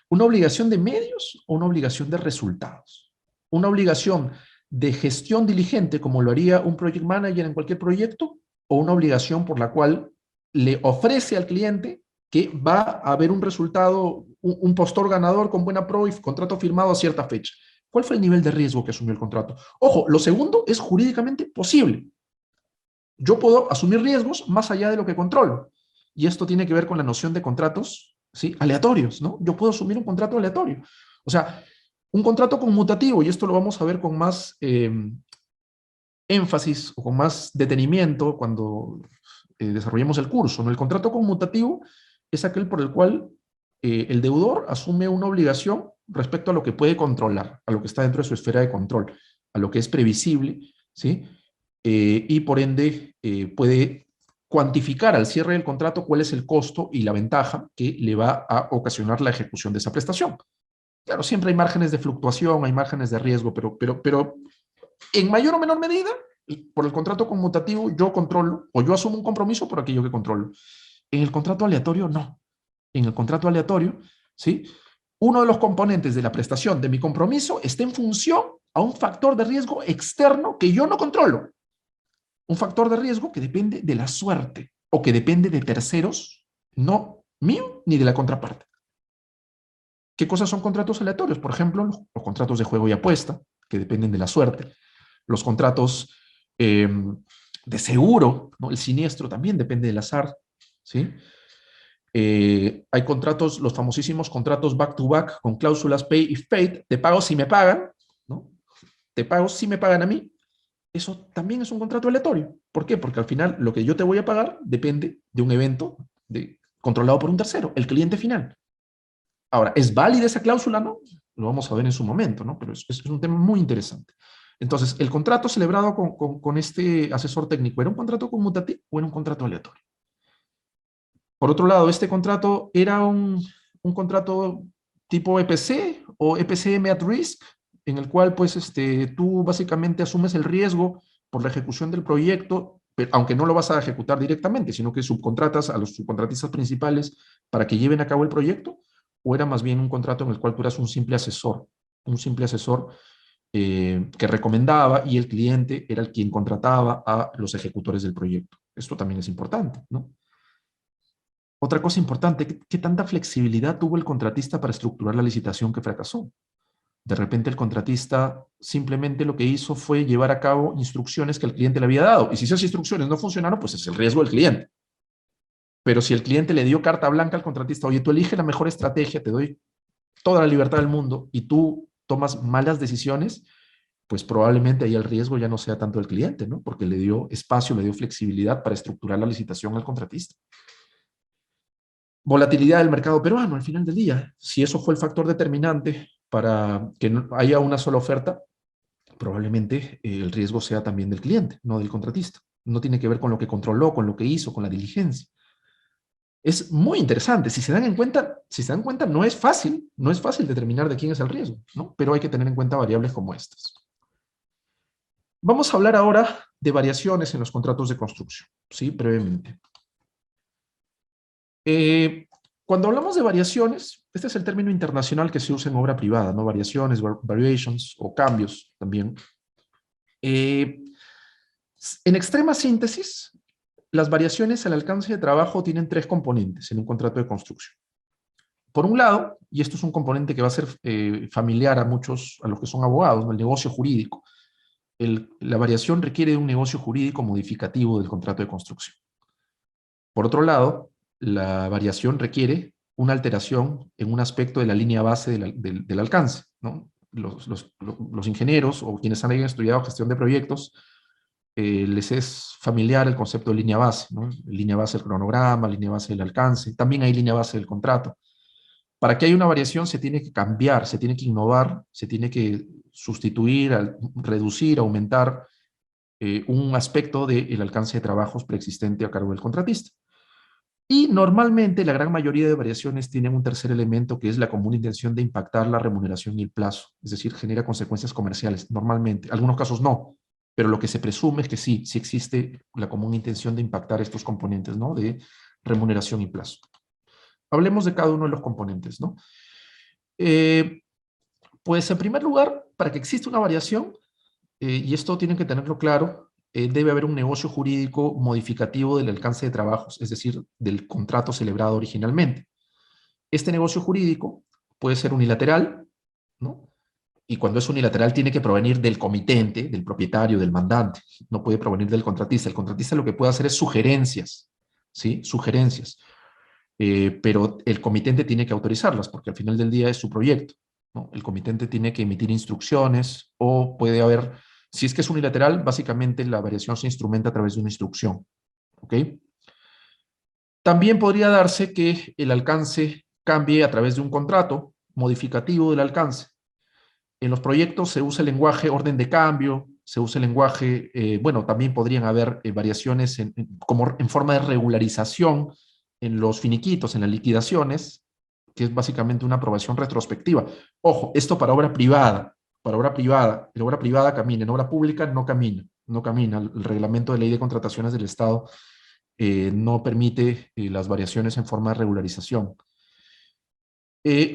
¿Una obligación de medios o una obligación de resultados? ¿Una obligación de gestión diligente, como lo haría un project manager en cualquier proyecto, o una obligación por la cual le ofrece al cliente que va a haber un resultado, un postor ganador con buena pro y contrato firmado a cierta fecha? ¿Cuál fue el nivel de riesgo que asumió el contrato? Ojo, lo segundo es jurídicamente posible. Yo puedo asumir riesgos más allá de lo que controlo. Y esto tiene que ver con la noción de contratos, ¿sí?, aleatorios, ¿no? Yo puedo asumir un contrato aleatorio. O sea, un contrato conmutativo, y esto lo vamos a ver con más énfasis o con más detenimiento cuando desarrollemos el curso, ¿no? El contrato conmutativo es aquel por el cual el deudor asume una obligación respecto a lo que puede controlar, a lo que está dentro de su esfera de control, a lo que es previsible, ¿sí? Y por ende puede cuantificar al cierre del contrato cuál es el costo y la ventaja que le va a ocasionar la ejecución de esa prestación. Claro, siempre hay márgenes de fluctuación, hay márgenes de riesgo, pero en mayor o menor medida, por el contrato conmutativo, yo controlo o yo asumo un compromiso por aquello que controlo. En el contrato aleatorio, no. En el contrato aleatorio, ¿sí?, uno de los componentes de la prestación de mi compromiso está en función a un factor de riesgo externo que yo no controlo. Un factor de riesgo que depende de la suerte o que depende de terceros, no mío ni de la contraparte. ¿Qué cosas son contratos aleatorios? Por ejemplo, los contratos de juego y apuesta, que dependen de la suerte. Los contratos de seguro, ¿no? El siniestro también depende del azar, ¿sí? Hay contratos, los famosísimos contratos back-to-back con cláusulas pay if paid, te pago si me pagan, ¿no? Te pago si me pagan a mí. Eso también es un contrato aleatorio. ¿Por qué? Porque al final lo que yo te voy a pagar depende de un evento controlado por un tercero, el cliente final. Ahora, ¿es válida esa cláusula? No, lo vamos a ver en su momento, ¿no? Pero es un tema muy interesante. Entonces, el contrato celebrado con este asesor técnico, ¿era un contrato conmutativo o era un contrato aleatorio? Por otro lado, ¿este contrato era un contrato tipo EPC o EPCM at risk, en el cual pues tú básicamente asumes el riesgo por la ejecución del proyecto, aunque no lo vas a ejecutar directamente, sino que subcontratas a los subcontratistas principales para que lleven a cabo el proyecto? ¿O era más bien un contrato en el cual tú eras un simple asesor que recomendaba y el cliente era el quien contrataba a los ejecutores del proyecto? Esto también es importante, ¿no? Otra cosa importante, ¿qué tanta flexibilidad tuvo el contratista para estructurar la licitación que fracasó? De repente el contratista simplemente lo que hizo fue llevar a cabo instrucciones que el cliente le había dado. Y si esas instrucciones no funcionaron, pues es el riesgo del cliente. Pero si el cliente le dio carta blanca al contratista, oye, tú elige la mejor estrategia, te doy toda la libertad del mundo y tú tomas malas decisiones, pues probablemente ahí el riesgo ya no sea tanto del cliente, ¿no? Porque le dio espacio, le dio flexibilidad para estructurar la licitación al contratista. Volatilidad del mercado peruano al final del día. Si eso fue el factor determinante para que no haya una sola oferta, probablemente el riesgo sea también del cliente, no del contratista. No tiene que ver con lo que controló, con lo que hizo, con la diligencia. Es muy interesante. Si se dan cuenta, no es fácil determinar de quién es el riesgo, ¿no? Pero hay que tener en cuenta variables como estas. Vamos a hablar ahora de variaciones en los contratos de construcción, ¿sí? Brevemente. Cuando hablamos de variaciones, este es el término internacional que se usa en obra privada, ¿no? Variaciones, variations o cambios también. En extrema síntesis, las variaciones al alcance de trabajo tienen tres componentes en un contrato de construcción. Por un lado, y esto es un componente que va a ser familiar a muchos, a los que son abogados, ¿no? El negocio jurídico. La variación requiere de un negocio jurídico modificativo del contrato de construcción. Por otro lado, la variación requiere una alteración en un aspecto de la línea base del alcance, ¿no? Los ingenieros o quienes han estudiado gestión de proyectos, les es familiar el concepto de línea base, ¿no? Línea base del cronograma, línea base del alcance, también hay línea base del contrato. Para que haya una variación se tiene que cambiar, se tiene que innovar, se tiene que sustituir, reducir, aumentar un aspecto del alcance de trabajos preexistente a cargo del contratista. Y normalmente la gran mayoría de variaciones tienen un tercer elemento que es la común intención de impactar la remuneración y el plazo, es decir, genera consecuencias comerciales, normalmente, en algunos casos no, pero lo que se presume es que sí, sí existe la común intención de impactar estos componentes, ¿no? De remuneración y plazo. Hablemos de cada uno de los componentes, ¿no? Eh, pues en primer lugar, para que exista una variación, y esto tienen que tenerlo claro, debe haber un negocio jurídico modificativo del alcance de trabajos, es decir, del contrato celebrado originalmente. Este negocio jurídico puede ser unilateral, ¿no? Y cuando es unilateral tiene que provenir del comitente, del propietario, del mandante, no puede provenir del contratista. El contratista lo que puede hacer es sugerencias, ¿sí? Sugerencias. Pero el comitente tiene que autorizarlas, porque al final del día es su proyecto, ¿no? El comitente tiene que emitir instrucciones o puede haber, si es que es unilateral, básicamente la variación se instrumenta a través de una instrucción, ¿ok? También podría darse que el alcance cambie a través de un contrato modificativo del alcance. En los proyectos se usa el lenguaje orden de cambio, se usa el lenguaje, bueno, también podrían haber variaciones como en forma de regularización en los finiquitos, en las liquidaciones, que es básicamente una aprobación retrospectiva. Ojo, esto para obra privada, en obra privada camina, en obra pública no camina, no camina. El reglamento de ley de contrataciones del Estado no permite las variaciones en forma de regularización.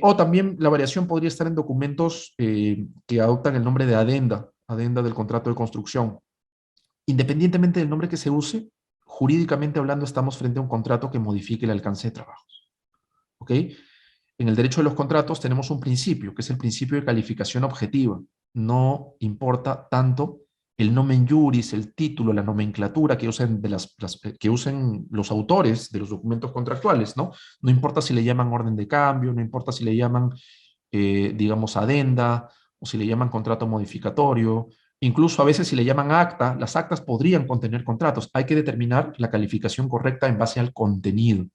O también la variación podría estar en documentos que adoptan el nombre de adenda, adenda del contrato de construcción. Independientemente del nombre que se use, jurídicamente hablando estamos frente a un contrato que modifique el alcance de trabajos. ¿Ok? En el derecho de los contratos tenemos un principio, que es el principio de calificación objetiva. No importa tanto el nomen juris, el título, la nomenclatura que usen, que usen los autores de los documentos contractuales, ¿no? No importa si le llaman orden de cambio, no importa si le llaman, digamos, adenda, o si le llaman contrato modificatorio, incluso a veces si le llaman acta, las actas podrían contener contratos. Hay que determinar la calificación correcta en base al contenido,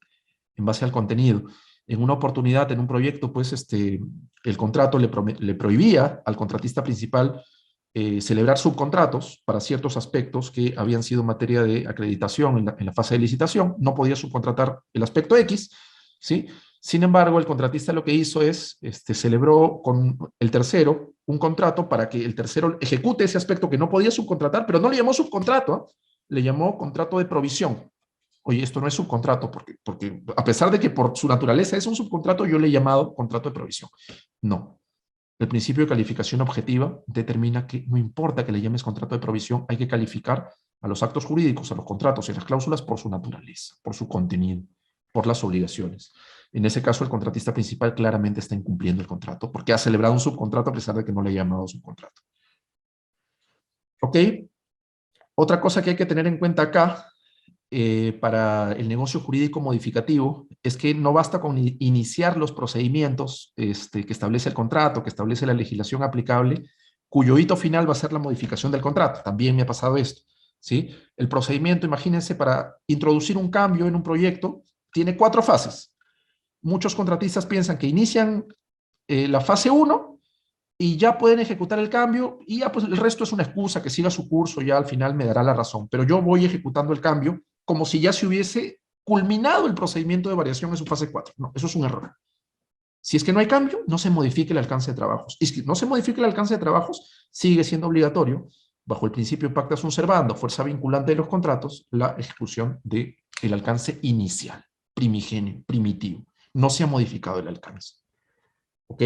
en base al contenido. En una oportunidad, en un proyecto, pues el contrato le prohibía al contratista principal celebrar subcontratos para ciertos aspectos que habían sido materia de acreditación en la fase de licitación. No podía subcontratar el aspecto X, ¿sí? Sin embargo, el contratista lo que hizo es, celebró con el tercero un contrato para que el tercero ejecute ese aspecto que no podía subcontratar, pero no le llamó subcontrato, ¿eh? Le llamó contrato de provisión. Oye, esto no es subcontrato, porque a pesar de que por su naturaleza es un subcontrato, yo le he llamado contrato de provisión. No. El principio de calificación objetiva determina que no importa que le llames contrato de provisión, hay que calificar a los actos jurídicos, a los contratos y a las cláusulas por su naturaleza, por su contenido, por las obligaciones. En ese caso, el contratista principal claramente está incumpliendo el contrato porque ha celebrado un subcontrato a pesar de que no le ha llamado subcontrato. ¿Ok? Otra cosa que hay que tener en cuenta acá para el negocio jurídico modificativo es que no basta con iniciar los procedimientos que establece el contrato, que establece la legislación aplicable, cuyo hito final va a ser la modificación del contrato. También me ha pasado esto, ¿sí? El procedimiento, imagínense, para introducir un cambio en un proyecto, tiene 4 fases. Muchos contratistas piensan que inician la fase 1 y ya pueden ejecutar el cambio y ya pues el resto es una excusa que siga su curso, ya al final me dará la razón. Pero yo voy ejecutando el cambio como si ya se hubiese culminado el procedimiento de variación en su fase 4. No, eso es un error. Si es que no hay cambio, no se modifique el alcance de trabajos. Y si no se modifica el alcance de trabajos, sigue siendo obligatorio, bajo el principio pacta sunt servanda, fuerza vinculante de los contratos, la ejecución del alcance inicial, primigenio, primitivo. No se ha modificado el alcance. ¿Ok?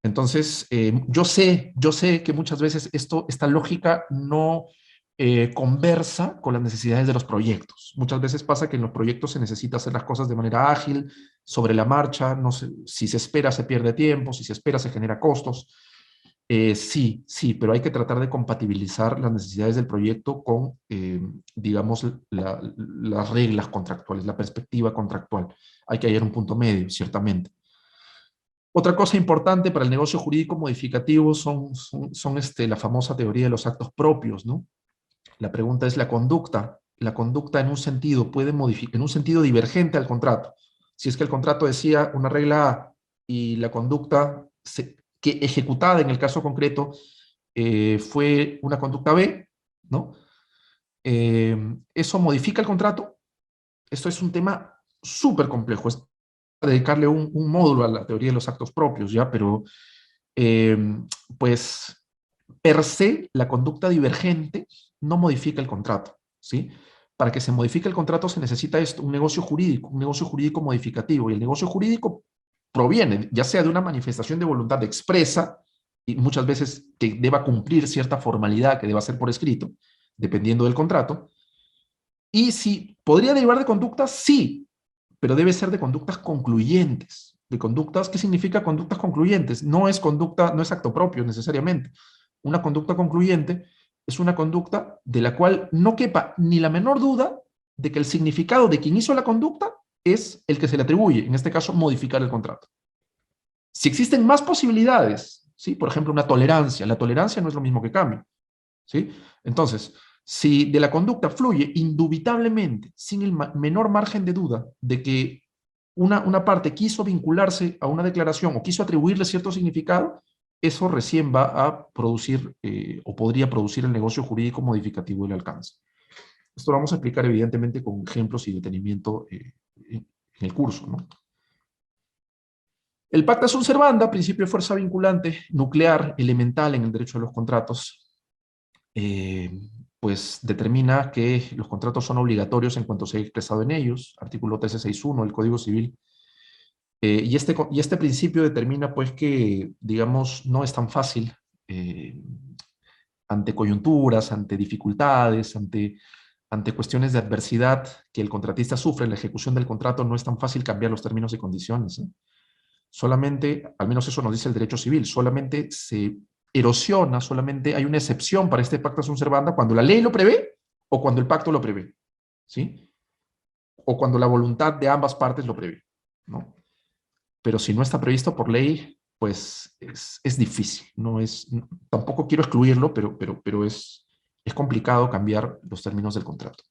Entonces, yo sé que muchas veces esta lógica no conversa con las necesidades de los proyectos. Muchas veces pasa que en los proyectos se necesita hacer las cosas de manera ágil, sobre la marcha, no sé, si se espera se pierde tiempo, si se espera se genera costos. Sí, sí, pero hay que tratar de compatibilizar las necesidades del proyecto con, digamos, las reglas contractuales, la perspectiva contractual. Hay que hallar un punto medio, ciertamente. Otra cosa importante para el negocio jurídico modificativo son la famosa teoría de los actos propios, ¿no? La pregunta es la conducta. La conducta en un sentido puede modificar, en un sentido divergente al contrato. Si es que el contrato decía una regla A y la conducta que ejecutada en el caso concreto fue una conducta B, ¿no? ¿Eso modifica el contrato? Esto es un tema súper complejo. Es dedicarle un módulo a la teoría de los actos propios, ¿ya? Pero, eh, pues, per se, la conducta divergente no modifica el contrato, ¿sí? Para que se modifique el contrato se necesita esto, un negocio jurídico modificativo, y el negocio jurídico proviene ya sea de una manifestación de voluntad expresa, y muchas veces que deba cumplir cierta formalidad que deba ser por escrito, dependiendo del contrato, y si podría derivar de conductas, sí, pero debe ser de conductas concluyentes. De conductas, ¿qué significa conductas concluyentes? No es conducta, no es acto propio necesariamente. Una conducta concluyente es una conducta de la cual no quepa ni la menor duda de que el significado de quien hizo la conducta es el que se le atribuye, en este caso, modificar el contrato. Si existen más posibilidades, ¿sí? Por ejemplo, una tolerancia, la tolerancia no es lo mismo que cambio, ¿sí? Entonces, si de la conducta fluye indubitablemente, sin el menor margen de duda, de que una parte quiso vincularse a una declaración o quiso atribuirle cierto significado, eso recién va a producir o podría producir el negocio jurídico modificativo del alcance. Esto lo vamos a explicar evidentemente con ejemplos y detenimiento en el curso, ¿no? El pacta sunt servanda, principio de fuerza vinculante, nuclear, elemental en el derecho de los contratos, eh, pues determina que los contratos son obligatorios en cuanto se haya expresado en ellos, artículo 1361 del Código Civil. Y este principio determina pues que, digamos, no es tan fácil ante coyunturas, ante dificultades, ante cuestiones de adversidad que el contratista sufre en la ejecución del contrato, no es tan fácil cambiar los términos y condiciones, ¿eh? Solamente, al menos eso nos dice el derecho civil, solamente se erosiona, solamente hay una excepción para este pacta sunt servanda cuando la ley lo prevé o cuando el pacto lo prevé, ¿sí? O cuando la voluntad de ambas partes lo prevé, ¿no? Pero si no está previsto por ley, pues es difícil, no es, tampoco quiero excluirlo, pero es complicado cambiar los términos del contrato.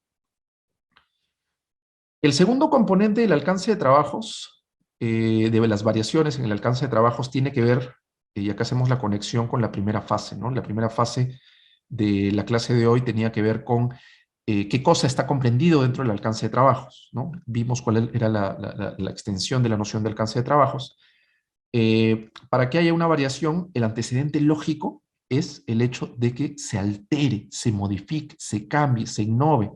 El segundo componente del alcance de trabajos, de las variaciones en el alcance de trabajos, tiene que ver, y acá hacemos la conexión con la primera fase, ¿no? La primera fase de la clase de hoy tenía que ver con qué cosa está comprendido dentro del alcance de trabajos, ¿no? Vimos cuál era la extensión de la noción de alcance de trabajos. Para que haya una variación, el antecedente lógico es el hecho de que se altere, se modifique, se cambie, se innove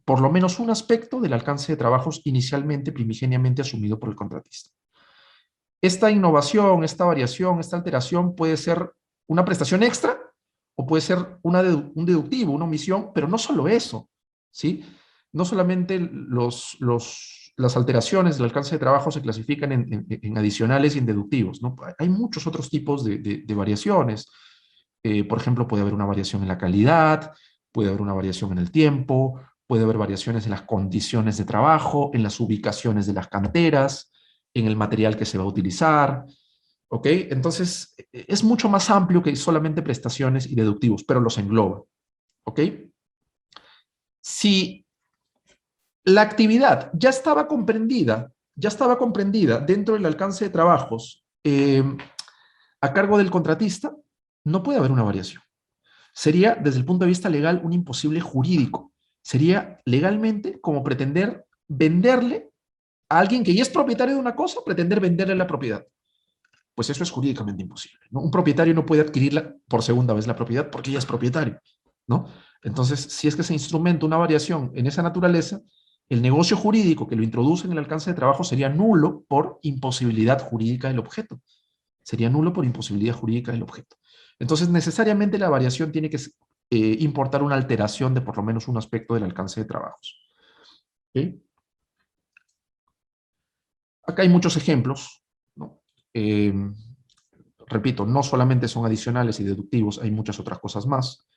por lo menos un aspecto del alcance de trabajos inicialmente, primigeniamente asumido por el contratista. Esta innovación, esta variación, esta alteración puede ser una prestación extra o puede ser un deductivo, una omisión, pero no solo eso, ¿sí? No solamente las alteraciones del alcance de trabajo se clasifican en adicionales y en deductivos, ¿no? Hay muchos otros tipos de variaciones. Por ejemplo, puede haber una variación en la calidad, puede haber una variación en el tiempo, puede haber variaciones en las condiciones de trabajo, en las ubicaciones de las canteras, en el material que se va a utilizar, ¿ok? Entonces, es mucho más amplio que solamente prestaciones y deductivos, pero los engloba, ¿ok? Si la actividad ya estaba comprendida dentro del alcance de trabajos a cargo del contratista, no puede haber una variación. Sería, desde el punto de vista legal, un imposible jurídico. Sería legalmente como pretender venderle a alguien que ya es propietario de una cosa, pretender venderle la propiedad. Pues eso es jurídicamente imposible, ¿no? Un propietario no puede adquirirla por segunda vez la propiedad porque ya es propietario, ¿no? Entonces, si es que se instrumenta una variación en esa naturaleza, el negocio jurídico que lo introduce en el alcance de trabajo sería nulo por imposibilidad jurídica del objeto. Sería nulo por imposibilidad jurídica del objeto. Entonces, necesariamente la variación tiene que importar una alteración de por lo menos un aspecto del alcance de trabajos. ¿Sí? Acá hay muchos ejemplos, ¿no? Repito, no solamente son adicionales y deductivos, hay muchas otras cosas más.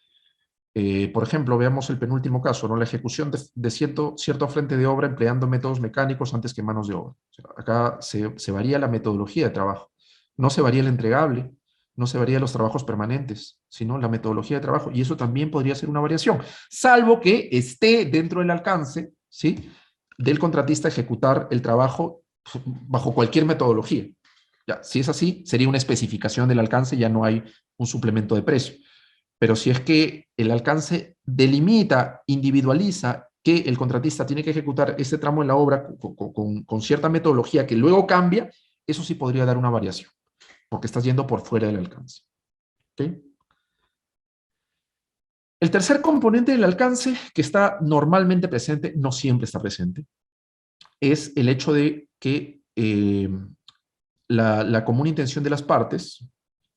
Por ejemplo, veamos el penúltimo caso, ¿no? La ejecución de cierto frente de obra empleando métodos mecánicos antes que manos de obra. O sea, acá se varía la metodología de trabajo. No se varía el entregable, no se varía los trabajos permanentes, sino la metodología de trabajo. Y eso también podría ser una variación, salvo que esté dentro del alcance, ¿sí?, del contratista ejecutar el trabajo bajo cualquier metodología. Ya, si es así, sería una especificación del alcance, ya no hay un suplemento de precio. Pero si es que el alcance delimita, individualiza que el contratista tiene que ejecutar este tramo en la obra con cierta metodología que luego cambia, eso sí podría dar una variación, porque estás yendo por fuera del alcance. ¿Okay? El tercer componente del alcance, que está normalmente presente, no siempre está presente, es el hecho de que la común intención de las partes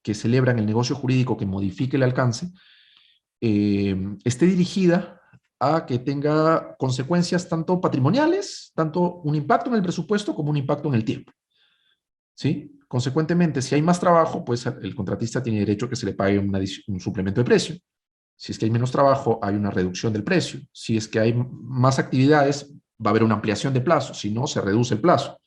que celebran el negocio jurídico que modifique el alcance esté dirigida a que tenga consecuencias tanto patrimoniales, tanto un impacto en el presupuesto como un impacto en el tiempo. ¿Sí? Consecuentemente, si hay más trabajo, pues el contratista tiene derecho a que se le pague un suplemento de precio. Si es que hay menos trabajo, hay una reducción del precio. Si es que hay más actividades, va a haber una ampliación de plazo. Si no, se reduce el plazo.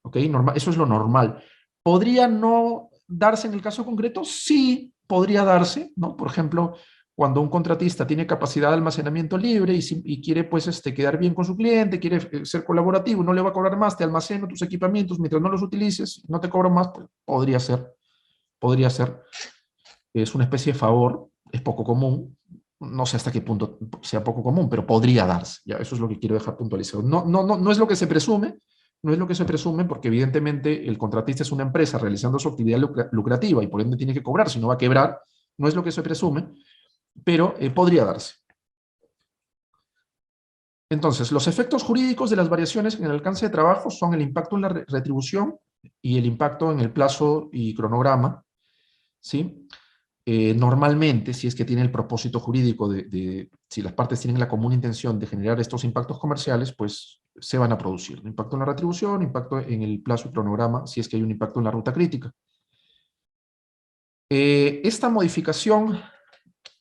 ¿Ok? Eso es lo normal. ¿Podría no darse en el caso concreto? Sí, podría darse, ¿no? Por ejemplo, cuando un contratista tiene capacidad de almacenamiento libre y quiere pues quedar bien con su cliente, quiere ser colaborativo, no le va a cobrar más, te almaceno tus equipamientos mientras no los utilices, no te cobro más, pues podría ser, podría ser. Es una especie de favor, es poco común, no sé hasta qué punto sea poco común, pero podría darse, ya, eso es lo que quiero dejar puntualizado. No es lo que se presume, no es lo que se presume, porque evidentemente el contratista es una empresa realizando su actividad lucrativa y por ende tiene que cobrar, si no va a quebrar, no es lo que se presume, pero podría darse. Entonces, los efectos jurídicos de las variaciones en el alcance de trabajo son el impacto en la retribución y el impacto en el plazo y cronograma, ¿sí? Normalmente, si es que tiene el propósito jurídico si las partes tienen la común intención de generar estos impactos comerciales, pues se van a producir. Impacto en la retribución, impacto en el plazo y cronograma, si es que hay un impacto en la ruta crítica. Esta modificación,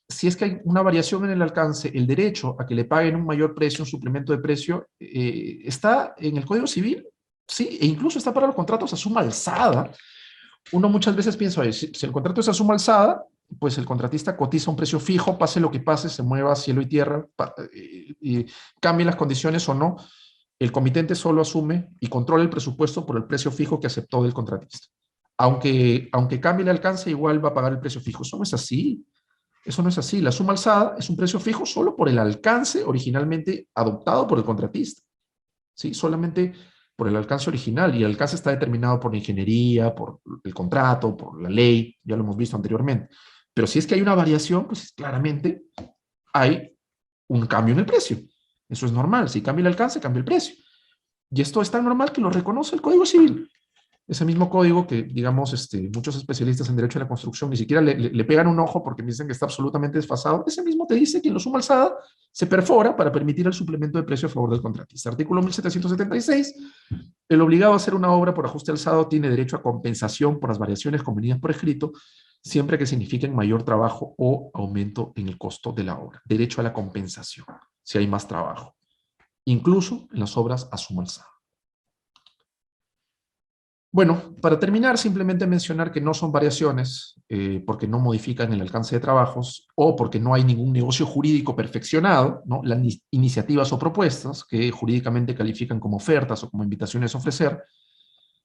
si es que hay una variación en el alcance, el derecho a que le paguen un mayor precio, un suplemento de precio, está en el Código Civil, sí, e incluso está para los contratos a suma alzada. Uno muchas veces piensa, oye, si el contrato es a suma alzada, pues el contratista cotiza un precio fijo, pase lo que pase, se mueva cielo y tierra, y cambien las condiciones o no, el comitente solo asume y controla el presupuesto por el precio fijo que aceptó del contratista. Aunque cambie el alcance, igual va a pagar el precio fijo. Eso no es así. Eso no es así. La suma alzada es un precio fijo solo por el alcance originalmente adoptado por el contratista. ¿Sí? Solamente por el alcance original, y el alcance está determinado por la ingeniería, por el contrato, por la ley, ya lo hemos visto anteriormente. Pero si es que hay una variación, pues claramente hay un cambio en el precio. Eso es normal. Si cambia el alcance, cambia el precio. Y esto es tan normal que lo reconoce el Código Civil. Ese mismo código que, digamos, muchos especialistas en derecho de la construcción ni siquiera le pegan un ojo porque dicen que está absolutamente desfasado, ese mismo te dice que en la suma alzada se perfora para permitir el suplemento de precio a favor del contratista. Artículo 1776, el obligado a hacer una obra por ajuste alzado tiene derecho a compensación por las variaciones convenidas por escrito, siempre que signifiquen mayor trabajo o aumento en el costo de la obra. Derecho a la compensación, si hay más trabajo, incluso en las obras a suma alzada. Bueno, para terminar, simplemente mencionar que no son variaciones porque no modifican el alcance de trabajos o porque no hay ningún negocio jurídico perfeccionado, ¿no? Las iniciativas o propuestas que jurídicamente califican como ofertas o como invitaciones a ofrecer,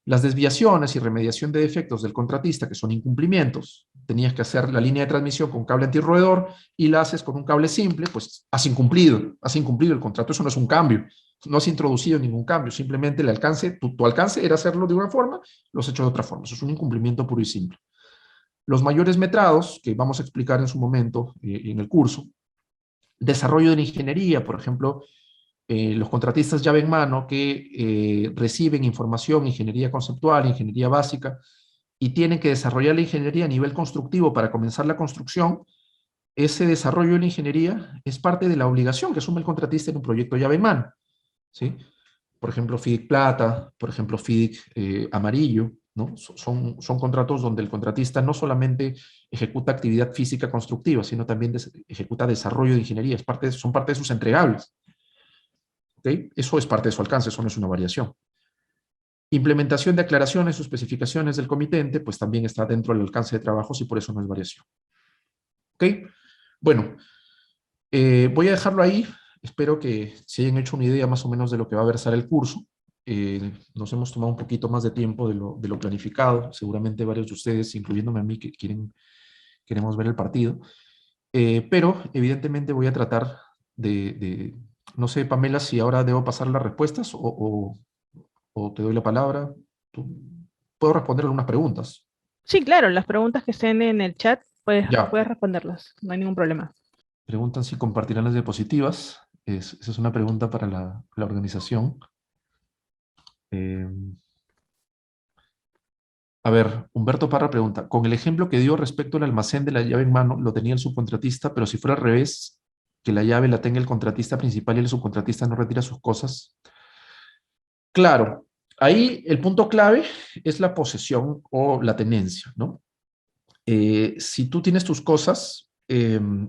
las desviaciones y remediación de defectos del contratista, que son incumplimientos. Tenías que hacer la línea de transmisión con cable antirroedor y la haces con un cable simple, pues has incumplido el contrato. Eso no es un cambio, no has introducido ningún cambio, simplemente el alcance, tu alcance era hacerlo de una forma, lo has hecho de otra forma. Eso es un incumplimiento puro y simple. Los mayores metrados, que vamos a explicar en su momento en el curso, desarrollo de la ingeniería, por ejemplo, los contratistas llave en mano que reciben información, ingeniería conceptual, ingeniería básica, y tienen que desarrollar la ingeniería a nivel constructivo para comenzar la construcción. Ese desarrollo de la ingeniería es parte de la obligación que asume el contratista en un proyecto llave en mano, ¿sí? Por ejemplo, FIDIC plata, por ejemplo, FIDIC amarillo, ¿no? Son contratos donde el contratista no solamente ejecuta actividad física constructiva, sino también ejecuta desarrollo de ingeniería, son parte de sus entregables. ¿Okay? Eso es parte de su alcance, eso no es una variación. Implementación de aclaraciones o especificaciones del comitente, pues también está dentro del alcance de trabajos y por eso no es variación. ¿Ok? Bueno, voy a dejarlo ahí. Espero que se hayan hecho una idea más o menos de lo que va a versar el curso. Nos hemos tomado un poquito más de tiempo de lo planificado. Seguramente varios de ustedes, incluyéndome a mí, que queremos ver el partido. Pero evidentemente voy a tratar de No sé, Pamela, si ahora debo pasar las respuestas o te doy la palabra. Tú- Puedo responder algunas preguntas. Sí, claro, las preguntas que estén en el chat Ya, puedes responderlas, no hay ningún problema. preguntan si compartirán las diapositivas. Esa es una pregunta para la organización. Eh, a ver, Humberto Parra pregunta, con el ejemplo que dio respecto al almacén de la llave en mano, lo tenía el subcontratista, pero si fuera al revés, que la llave la tenga el contratista principal y el subcontratista no retira sus cosas. Claro, ahí el punto clave es la posesión o la tenencia, ¿no? Si tú tienes tus cosas,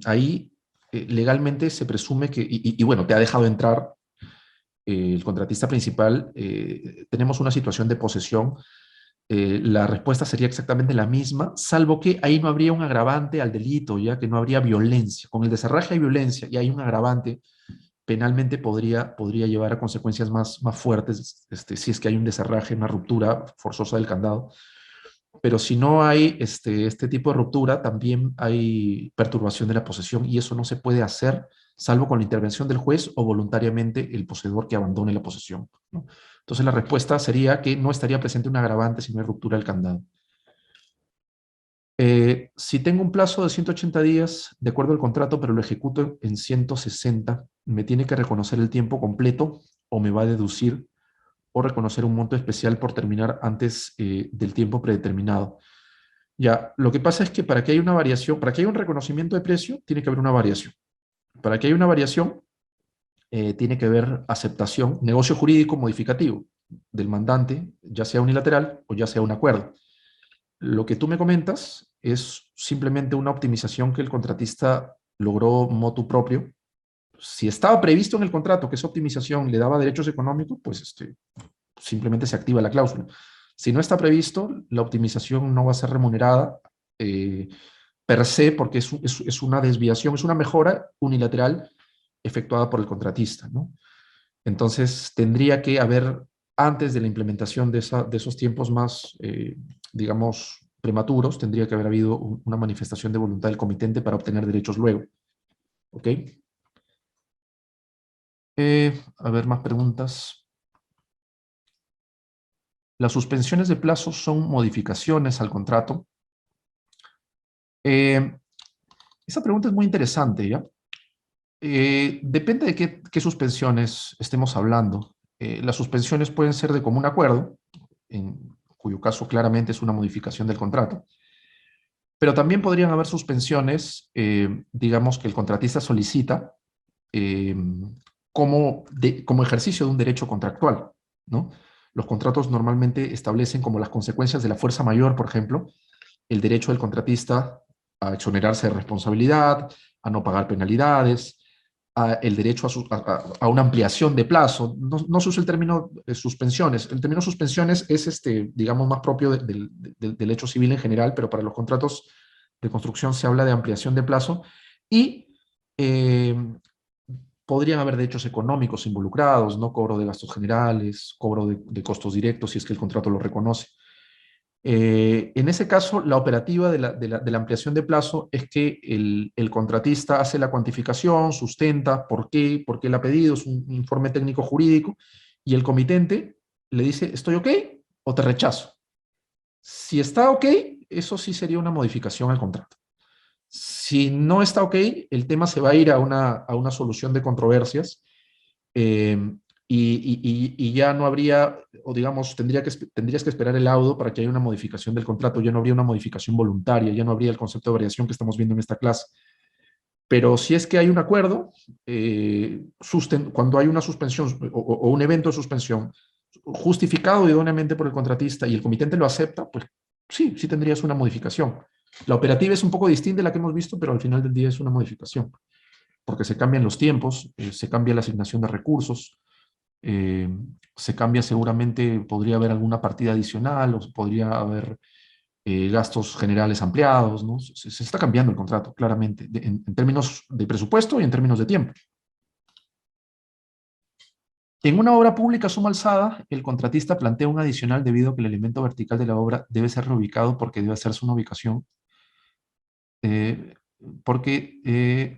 ahí legalmente se presume que, y bueno, te ha dejado entrar el contratista principal, tenemos una situación de posesión, la respuesta sería exactamente la misma, salvo que ahí no habría un agravante al delito, ya que no habría violencia. Con el desarraigo hay violencia y hay un agravante, penalmente podría llevar a consecuencias más fuertes, si es que hay un desarraigo, una ruptura forzosa del candado. Pero si no hay este tipo de ruptura, también hay perturbación de la posesión y eso no se puede hacer salvo con la intervención del juez o voluntariamente el poseedor que abandone la posesión, ¿no? Entonces la respuesta sería que no estaría presente un agravante si no hay ruptura del candado. Si tengo un plazo de 180 días, de acuerdo al contrato, pero lo ejecuto en 160, ¿me tiene que reconocer el tiempo completo o me va a deducir o reconocer un monto especial por terminar antes del tiempo predeterminado? Ya, lo que pasa es que para que haya una variación, para que haya un reconocimiento de precio, tiene que haber una variación. Para que haya una variación, tiene que haber aceptación, negocio jurídico modificativo del mandante, ya sea unilateral o ya sea un acuerdo. Lo que tú me comentas es simplemente una optimización que el contratista logró motu propio. Si estaba previsto en el contrato que esa optimización le daba derechos económicos, pues simplemente se activa la cláusula. Si no está previsto, la optimización no va a ser remunerada eh, per se porque es una desviación, es una mejora unilateral efectuada por el contratista, ¿no? Entonces, tendría que haber, antes de la implementación de esos tiempos más, digamos, prematuros, tendría que haber habido una manifestación de voluntad del comitente para obtener derechos luego. ¿Ok? A ver, más preguntas. Las suspensiones de plazo son modificaciones al contrato. Eh, Esa pregunta es muy interesante, ¿ya? Depende de qué suspensiones estemos hablando. Las suspensiones pueden ser de común acuerdo, en cuyo caso claramente es una modificación del contrato, pero también podrían haber suspensiones, digamos, que el contratista solicita eh, como ejercicio de un derecho contractual, ¿no? Los contratos normalmente establecen como las consecuencias de la fuerza mayor, por ejemplo, el derecho del contratista a exonerarse de responsabilidad, a no pagar penalidades, el derecho a una ampliación de plazo. No se usa el término suspensiones. El término suspensiones es, digamos, más propio del derecho civil en general, pero para los contratos de construcción se habla de ampliación de plazo y eh, podrían haber derechos económicos involucrados, no cobro de gastos generales, cobro de costos directos si es que el contrato lo reconoce. En ese caso, la operativa de la ampliación de plazo es que el contratista hace la cuantificación, sustenta por qué la ha pedido, es un informe técnico jurídico, y el comitente le dice, ¿estoy ok o te rechazo? Si está ok, eso sí sería una modificación al contrato. Si no está ok, el tema se va a ir a una solución de controversias eh, y ya no habría, o digamos, tendrías que esperar el laudo para que haya una modificación del contrato, ya no habría una modificación voluntaria, ya no habría el concepto de variación que estamos viendo en esta clase. Pero si es que hay un acuerdo, cuando hay una suspensión o un evento de suspensión justificado idóneamente por el contratista y el comitente lo acepta, pues sí tendrías una modificación. La operativa es un poco distinta de la que hemos visto, pero al final del día es una modificación, porque se cambian los tiempos, se cambia la asignación de recursos, eh, se cambia seguramente, podría haber alguna partida adicional o podría haber gastos generales ampliados, ¿no? Se está cambiando el contrato, claramente, en términos de presupuesto y en términos de tiempo. En una obra pública suma alzada, el contratista plantea un adicional debido a que el elemento vertical de la obra debe ser reubicado porque debe hacerse una ubicación, eh, porque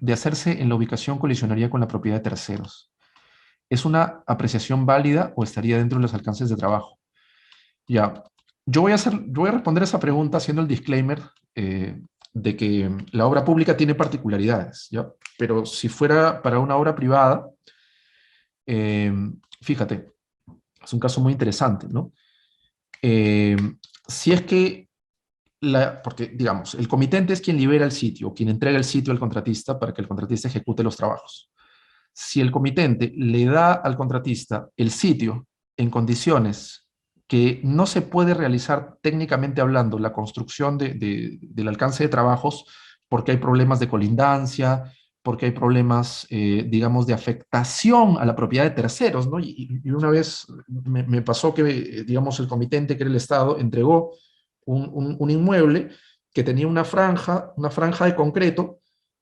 de hacerse en la ubicación colisionaría con la propiedad de terceros. ¿Es una apreciación válida o estaría dentro de los alcances de trabajo? Ya, yo voy a responder esa pregunta haciendo el disclaimer de que la obra pública tiene particularidades, ¿ya? Pero si fuera para una obra privada, eh, fíjate, es un caso muy interesante, ¿no? Eh, si es que, porque digamos, el comitente es quien libera el sitio, quien entrega el sitio al contratista para que el contratista ejecute los trabajos. Si el comitente le da al contratista el sitio en condiciones que no se puede realizar técnicamente hablando la construcción del alcance de trabajos porque hay problemas de colindancia, porque hay problemas, digamos, de afectación a la propiedad de terceros, ¿no? Y una vez me pasó que, digamos, el comitente, que era el Estado, entregó un inmueble que tenía una franja de concreto,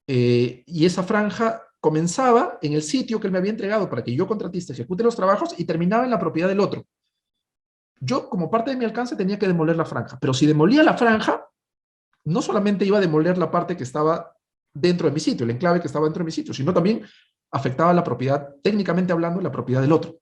y esa franja comenzaba en el sitio que él me había entregado para que yo, contratista, ejecute los trabajos y terminaba en la propiedad del otro. Yo, como parte de mi alcance, tenía que demoler la franja, pero si demolía la franja, no solamente iba a demoler la parte que estaba dentro de mi sitio, el enclave que estaba dentro de mi sitio, sino también afectaba la propiedad, técnicamente hablando, la propiedad del otro.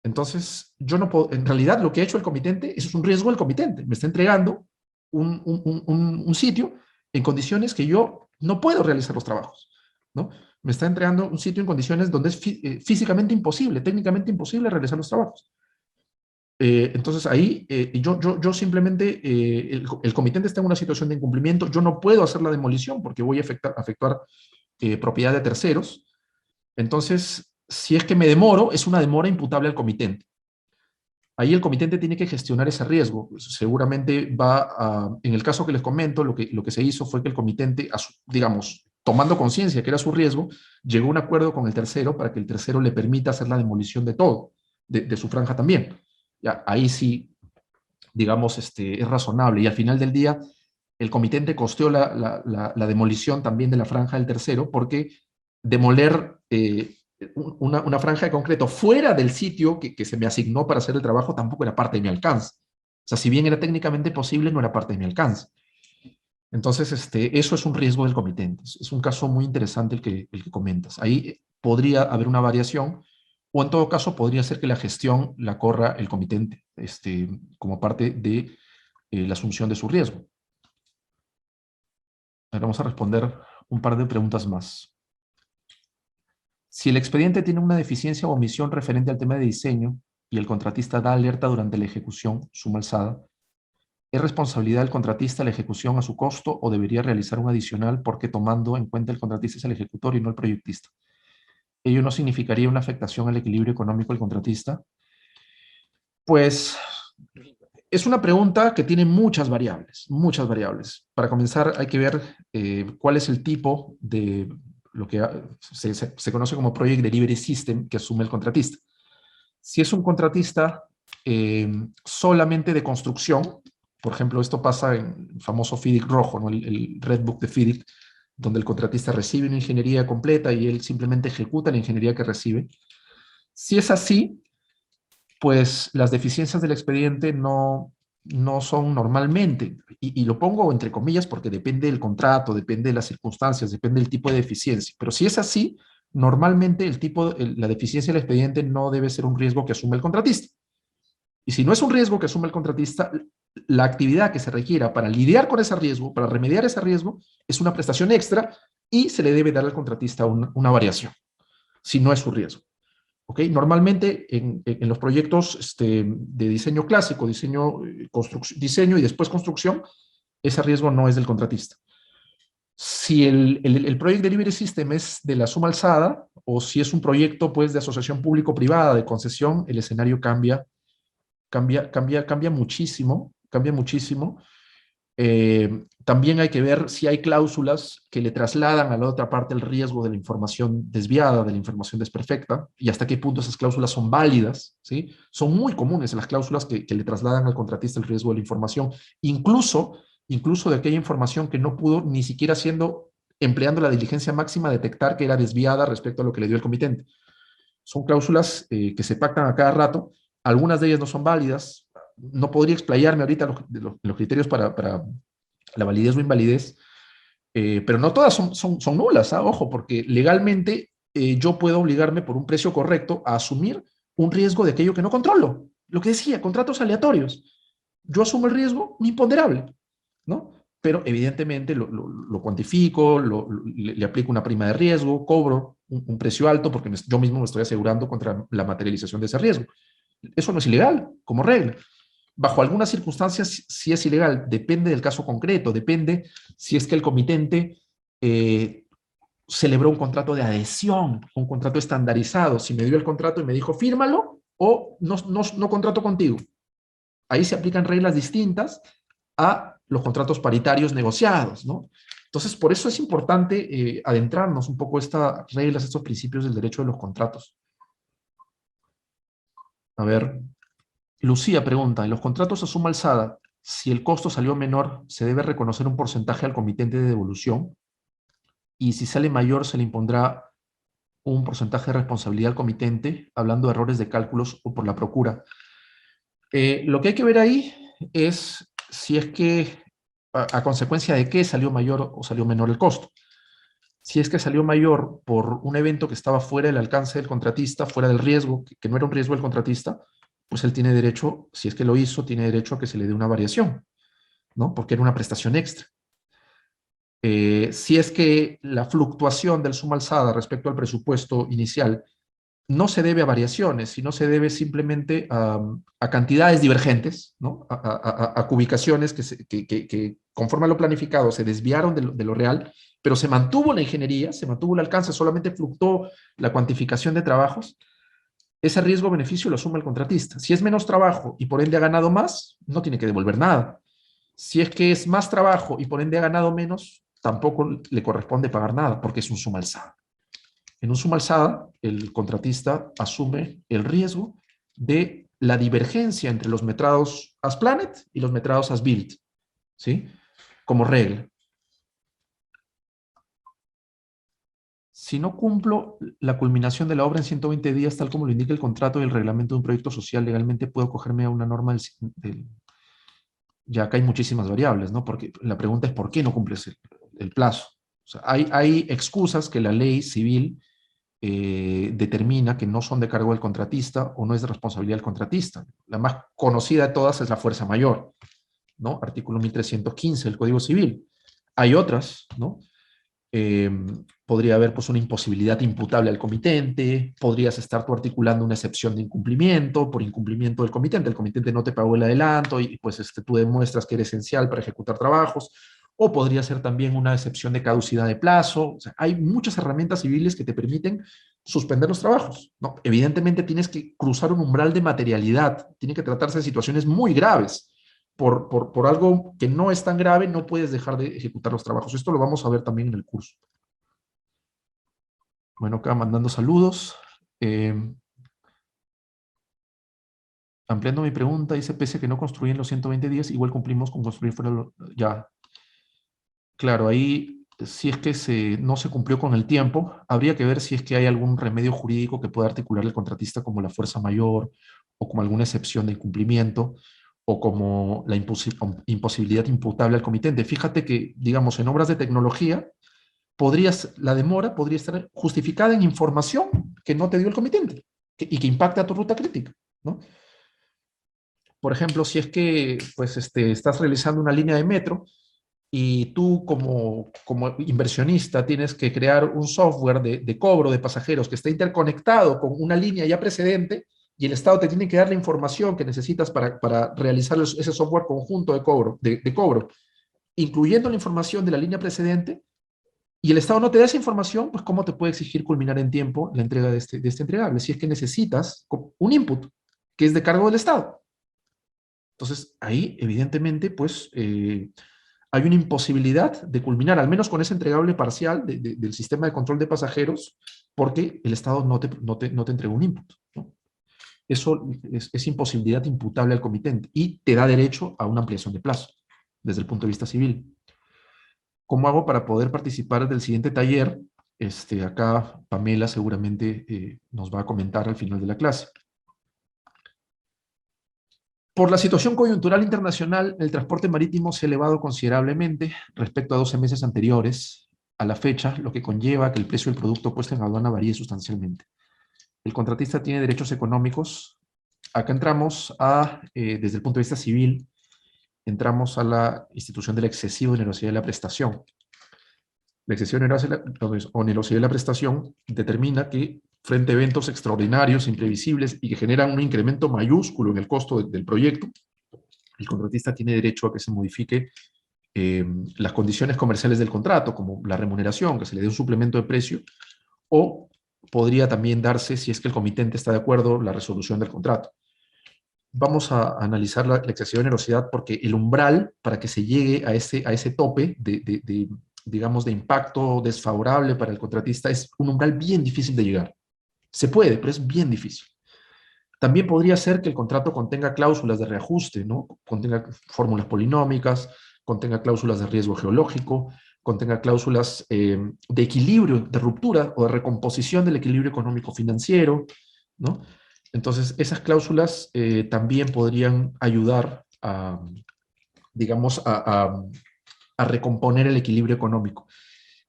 Entonces, yo no puedo, en realidad lo que ha hecho el comitente, eso es un riesgo del comitente, me está entregando un sitio en condiciones que yo no puedo realizar los trabajos, ¿no? Me está entregando un sitio en condiciones donde es físicamente imposible, técnicamente imposible realizar los trabajos. Entonces ahí yo simplemente, el comitente está en una situación de incumplimiento, yo no puedo hacer la demolición porque voy a afectar propiedad de terceros. Entonces, si es que me demoro, es una demora imputable al comitente. Ahí el comitente tiene que gestionar ese riesgo. Seguramente en el caso que les comento, lo que se hizo fue que el comitente, digamos, tomando conciencia que era su riesgo, llegó a un acuerdo con el tercero para que el tercero le permita hacer la demolición de todo, de su franja también. Ya, ahí sí, digamos, es razonable. Y al final del día, el comitente costeó la demolición también de la franja del tercero, porque demoler una franja de concreto fuera del sitio que se me asignó para hacer el trabajo tampoco era parte de mi alcance. O sea, si bien era técnicamente posible, no era parte de mi alcance. Entonces, eso es un riesgo del comitente. Es un caso muy interesante el que comentas. Ahí podría haber una variación, o en todo caso podría ser que la gestión la corra el comitente, como parte de la asunción de su riesgo. Ahora vamos a responder un par de preguntas más. Si el expediente tiene una deficiencia o omisión referente al tema de diseño y el contratista da alerta durante la ejecución, suma alzada, ¿es responsabilidad del contratista la ejecución a su costo o debería realizar un adicional porque tomando en cuenta el contratista es el ejecutor y no el proyectista? ¿Ello no significaría una afectación al equilibrio económico del contratista? Pues es una pregunta que tiene muchas variables, muchas variables. Para comenzar hay que ver cuál es el tipo de lo que se conoce como Project Delivery System que asume el contratista. Si es un contratista solamente de construcción, por ejemplo, esto pasa en el famoso FIDIC rojo, ¿no? el Red Book de FIDIC, donde el contratista recibe una ingeniería completa y él simplemente ejecuta la ingeniería que recibe. Si es así, pues las deficiencias del expediente no son normalmente, y lo pongo entre comillas porque depende del contrato, depende de las circunstancias, depende del tipo de deficiencia, pero si es así, normalmente la deficiencia del expediente no debe ser un riesgo que asume el contratista. Y si no es un riesgo que asume el contratista, la actividad que se requiera para lidiar con ese riesgo, para remediar ese riesgo, es una prestación extra y se le debe dar al contratista una variación, si no es su riesgo. ¿Okay? Normalmente en los proyectos de diseño clásico, diseño y después construcción, ese riesgo no es del contratista. Si el Project Delivery System es de la suma alzada, o si es un proyecto pues, de asociación público-privada, de concesión, el escenario cambia muchísimo, cambia muchísimo. También hay que ver si hay cláusulas que le trasladan a la otra parte el riesgo de la información desviada, de la información desperfecta, y hasta qué punto esas cláusulas son válidas, ¿sí? Son muy comunes las cláusulas que le trasladan al contratista el riesgo de la información, incluso de aquella información que no pudo ni siquiera empleando la diligencia máxima detectar que era desviada respecto a lo que le dio el comitente. Son cláusulas que se pactan a cada rato, algunas de ellas no son válidas, no podría explayarme ahorita los criterios para la validez o invalidez, pero no todas son nulas, ¿ah? Ojo, porque legalmente yo puedo obligarme por un precio correcto a asumir un riesgo de aquello que no controlo. Lo que decía, contratos aleatorios. Yo asumo el riesgo, un imponderable, ¿no? Pero evidentemente lo cuantifico, le aplico una prima de riesgo, cobro un precio alto porque yo mismo me estoy asegurando contra la materialización de ese riesgo. Eso no es ilegal, como regla. Bajo algunas circunstancias sí es ilegal, depende del caso concreto, depende si es que el comitente celebró un contrato de adhesión, un contrato estandarizado, si me dio el contrato y me dijo fírmalo o no contrato contigo. Ahí se aplican reglas distintas a los contratos paritarios negociados, ¿no? Entonces, por eso es importante adentrarnos un poco estas reglas, estos principios del derecho de los contratos. A ver, Lucía pregunta, en los contratos a suma alzada, si el costo salió menor, ¿se debe reconocer un porcentaje al comitente de devolución? Y si sale mayor, ¿se le impondrá un porcentaje de responsabilidad al comitente, hablando de errores de cálculos o por la procura? Lo que hay que ver ahí es si es que a consecuencia de qué salió mayor o salió menor el costo. Si es que salió mayor por un evento que estaba fuera del alcance del contratista, fuera del riesgo, que no era un riesgo del contratista, pues él tiene derecho, si es que lo hizo, tiene derecho a que se le dé una variación, ¿no? Porque era una prestación extra. Si es que la fluctuación del suma alzada respecto al presupuesto inicial no se debe a variaciones, sino se debe simplemente a cantidades divergentes, ¿no? A cubicaciones que conforme a lo planificado se desviaron de lo real, pero se mantuvo la ingeniería, se mantuvo el alcance, solamente fluctuó la cuantificación de trabajos. Ese riesgo-beneficio lo asume el contratista. Si es menos trabajo y por ende ha ganado más, no tiene que devolver nada. Si es que es más trabajo y por ende ha ganado menos, tampoco le corresponde pagar nada, porque es un suma alzada. En un suma alzada, el contratista asume el riesgo de la divergencia entre los metrados as planet y los metrados as built, ¿sí? Como regla. Si no cumplo la culminación de la obra en 120 días, tal como lo indica el contrato y el reglamento de un proyecto social, legalmente puedo acogerme a una norma ya acá hay muchísimas variables, ¿no? Porque la pregunta es ¿por qué no cumples el plazo? O sea, hay excusas que la ley civil determina que no son de cargo del contratista o no es de responsabilidad del contratista. La más conocida de todas es la fuerza mayor, ¿no? Artículo 1315 del Código Civil. Hay otras, ¿no? Eh, podría haber pues una imposibilidad imputable al comitente, podrías estar tú articulando una excepción de incumplimiento por incumplimiento del comitente. El comitente no te pagó el adelanto y pues tú demuestras que eres esencial para ejecutar trabajos, o podría ser también una excepción de caducidad de plazo. O sea, hay muchas herramientas civiles que te permiten suspender los trabajos, ¿no? Evidentemente tienes que cruzar un umbral de materialidad, tiene que tratarse de situaciones muy graves. Por algo que no es tan grave, no puedes dejar de ejecutar los trabajos. Esto lo vamos a ver también en el curso. Bueno, acá mandando saludos. Ampliando mi pregunta, dice, pese a que no construí en los 120 días, igual cumplimos con construir fuera ya. Claro, ahí si es que no se cumplió con el tiempo, habría que ver si es que hay algún remedio jurídico que pueda articular el contratista como la fuerza mayor o como alguna excepción de incumplimiento o como la imposibilidad imputable al comitente. Fíjate que, digamos, en obras de tecnología, la demora podría estar justificada en información que no te dio el comitente y que impacta a tu ruta crítica, ¿no? Por ejemplo, si es que pues, estás realizando una línea de metro y tú como inversionista tienes que crear un software de cobro de pasajeros que esté interconectado con una línea ya precedente y el Estado te tiene que dar la información que necesitas para realizar ese software conjunto de cobro, incluyendo la información de la línea precedente, y el Estado no te da esa información, pues ¿cómo te puede exigir culminar en tiempo la entrega de este entregable? Si es que necesitas un input que es de cargo del Estado. Entonces, ahí, evidentemente, pues hay una imposibilidad de culminar, al menos con ese entregable parcial del sistema de control de pasajeros, porque el Estado no te entregó un input, ¿no? Eso es imposibilidad imputable al comitente y te da derecho a una ampliación de plazo desde el punto de vista civil. ¿Cómo hago para poder participar del siguiente taller? Acá Pamela seguramente nos va a comentar al final de la clase. Por la situación coyuntural internacional, el transporte marítimo se ha elevado considerablemente respecto a 12 meses anteriores a la fecha, lo que conlleva que el precio del producto puesto en aduana varíe sustancialmente. El contratista tiene derechos económicos. Acá entramos desde el punto de vista civil, entramos a la institución de la excesiva onerosidad de la prestación. La excesiva onerosidad de la prestación determina que frente a eventos extraordinarios, imprevisibles y que generan un incremento mayúsculo en el costo del proyecto, el contratista tiene derecho a que se modifique las condiciones comerciales del contrato, como la remuneración, que se le dé un suplemento de precio, o podría también darse, si es que el comitente está de acuerdo, la resolución del contrato. Vamos a analizar la excesiva onerosidad porque el umbral para que se llegue a ese tope digamos, de impacto desfavorable para el contratista es un umbral bien difícil de llegar. Se puede, pero es bien difícil. También podría ser que el contrato contenga cláusulas de reajuste, ¿no? Contenga fórmulas polinómicas, contenga cláusulas de riesgo geológico, contenga cláusulas de equilibrio, de ruptura o de recomposición del equilibrio económico-financiero, ¿no? Entonces, esas cláusulas también podrían ayudar digamos, a recomponer el equilibrio económico.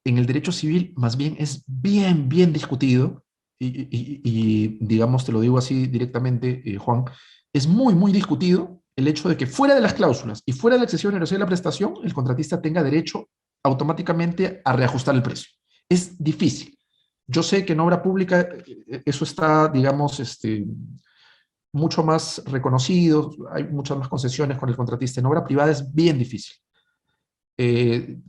En el derecho civil, más bien, es bien, bien discutido, y digamos, te lo digo así directamente, Juan, es muy, muy discutido el hecho de que fuera de las cláusulas y fuera de la excesiva onerosidad de la prestación, el contratista tenga derecho automáticamente a reajustar el precio. Es difícil. Yo sé que en obra pública eso está, digamos, mucho más reconocido, hay muchas más concesiones con el contratista. En obra privada es bien difícil.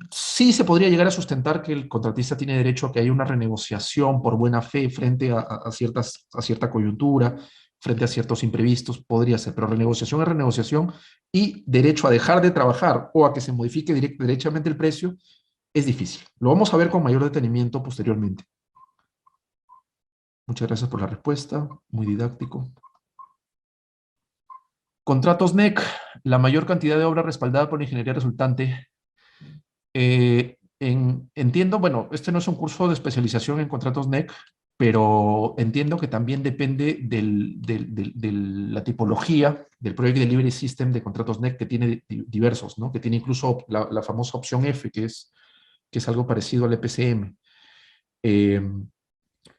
Sí se podría llegar a sustentar que el contratista tiene derecho a que haya una renegociación por buena fe frente a cierta coyuntura, frente a ciertos imprevistos, podría ser, pero renegociación es renegociación, y derecho a dejar de trabajar o a que se modifique derechamente el precio es difícil. Lo vamos a ver con mayor detenimiento posteriormente. Muchas gracias por la respuesta, muy didáctico. Contratos NEC, la mayor cantidad de obra respaldada por la ingeniería resultante. Entiendo, bueno, este no es un curso de especialización en contratos NEC, pero entiendo que también depende de la tipología del Project Delivery System de contratos NEC, que tiene diversos, ¿no? Que tiene incluso la famosa opción F, que es algo parecido al EPCM.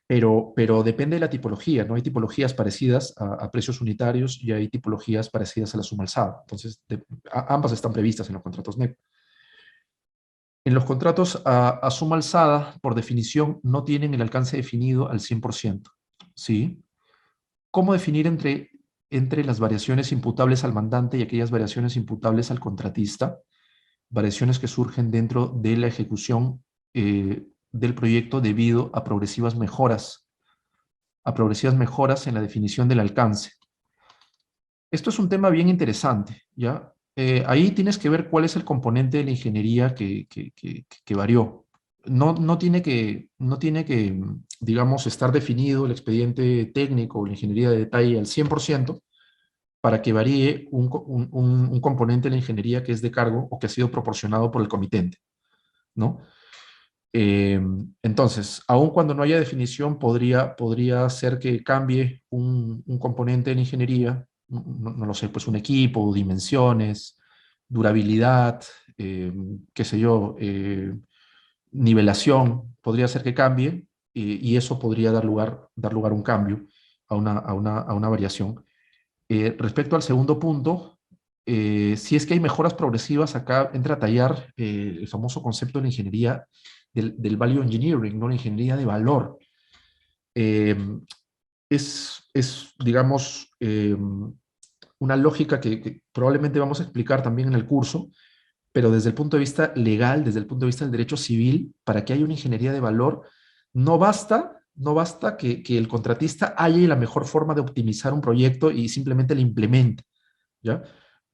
Pero depende de la tipología, ¿no? Hay tipologías parecidas a precios unitarios y hay tipologías parecidas a la suma alzada. Entonces, ambas están previstas en los contratos NEC. En los contratos a suma alzada, por definición, no tienen el alcance definido al 100%. ¿Sí? ¿Cómo definir entre las variaciones imputables al mandante y aquellas variaciones imputables al contratista? Variaciones que surgen dentro de la ejecución del proyecto debido a progresivas mejoras en la definición del alcance. Esto es un tema bien interesante, ¿ya? Ahí tienes que ver cuál es el componente de la ingeniería que varió. No tiene que, digamos, estar definido el expediente técnico o la ingeniería de detalle al 100% para que varíe un componente de la ingeniería que es de cargo o que ha sido proporcionado por el comitente, ¿no? Entonces, aun cuando no haya definición, podría ser que cambie un componente de la ingeniería, no lo sé, pues un equipo, dimensiones, durabilidad, qué sé yo, nivelación, podría ser que cambie, y eso podría dar lugar a un cambio, a una variación. Respecto al segundo punto, si es que hay mejoras progresivas, acá entra a tallar el famoso concepto de la ingeniería del value engineering, ¿no? La ingeniería de valor. Digamos, una lógica que probablemente vamos a explicar también en el curso, pero desde el punto de vista legal, desde el punto de vista del derecho civil, para que haya una ingeniería de valor, no basta que el contratista halle la mejor forma de optimizar un proyecto y simplemente lo implemente, ¿ya?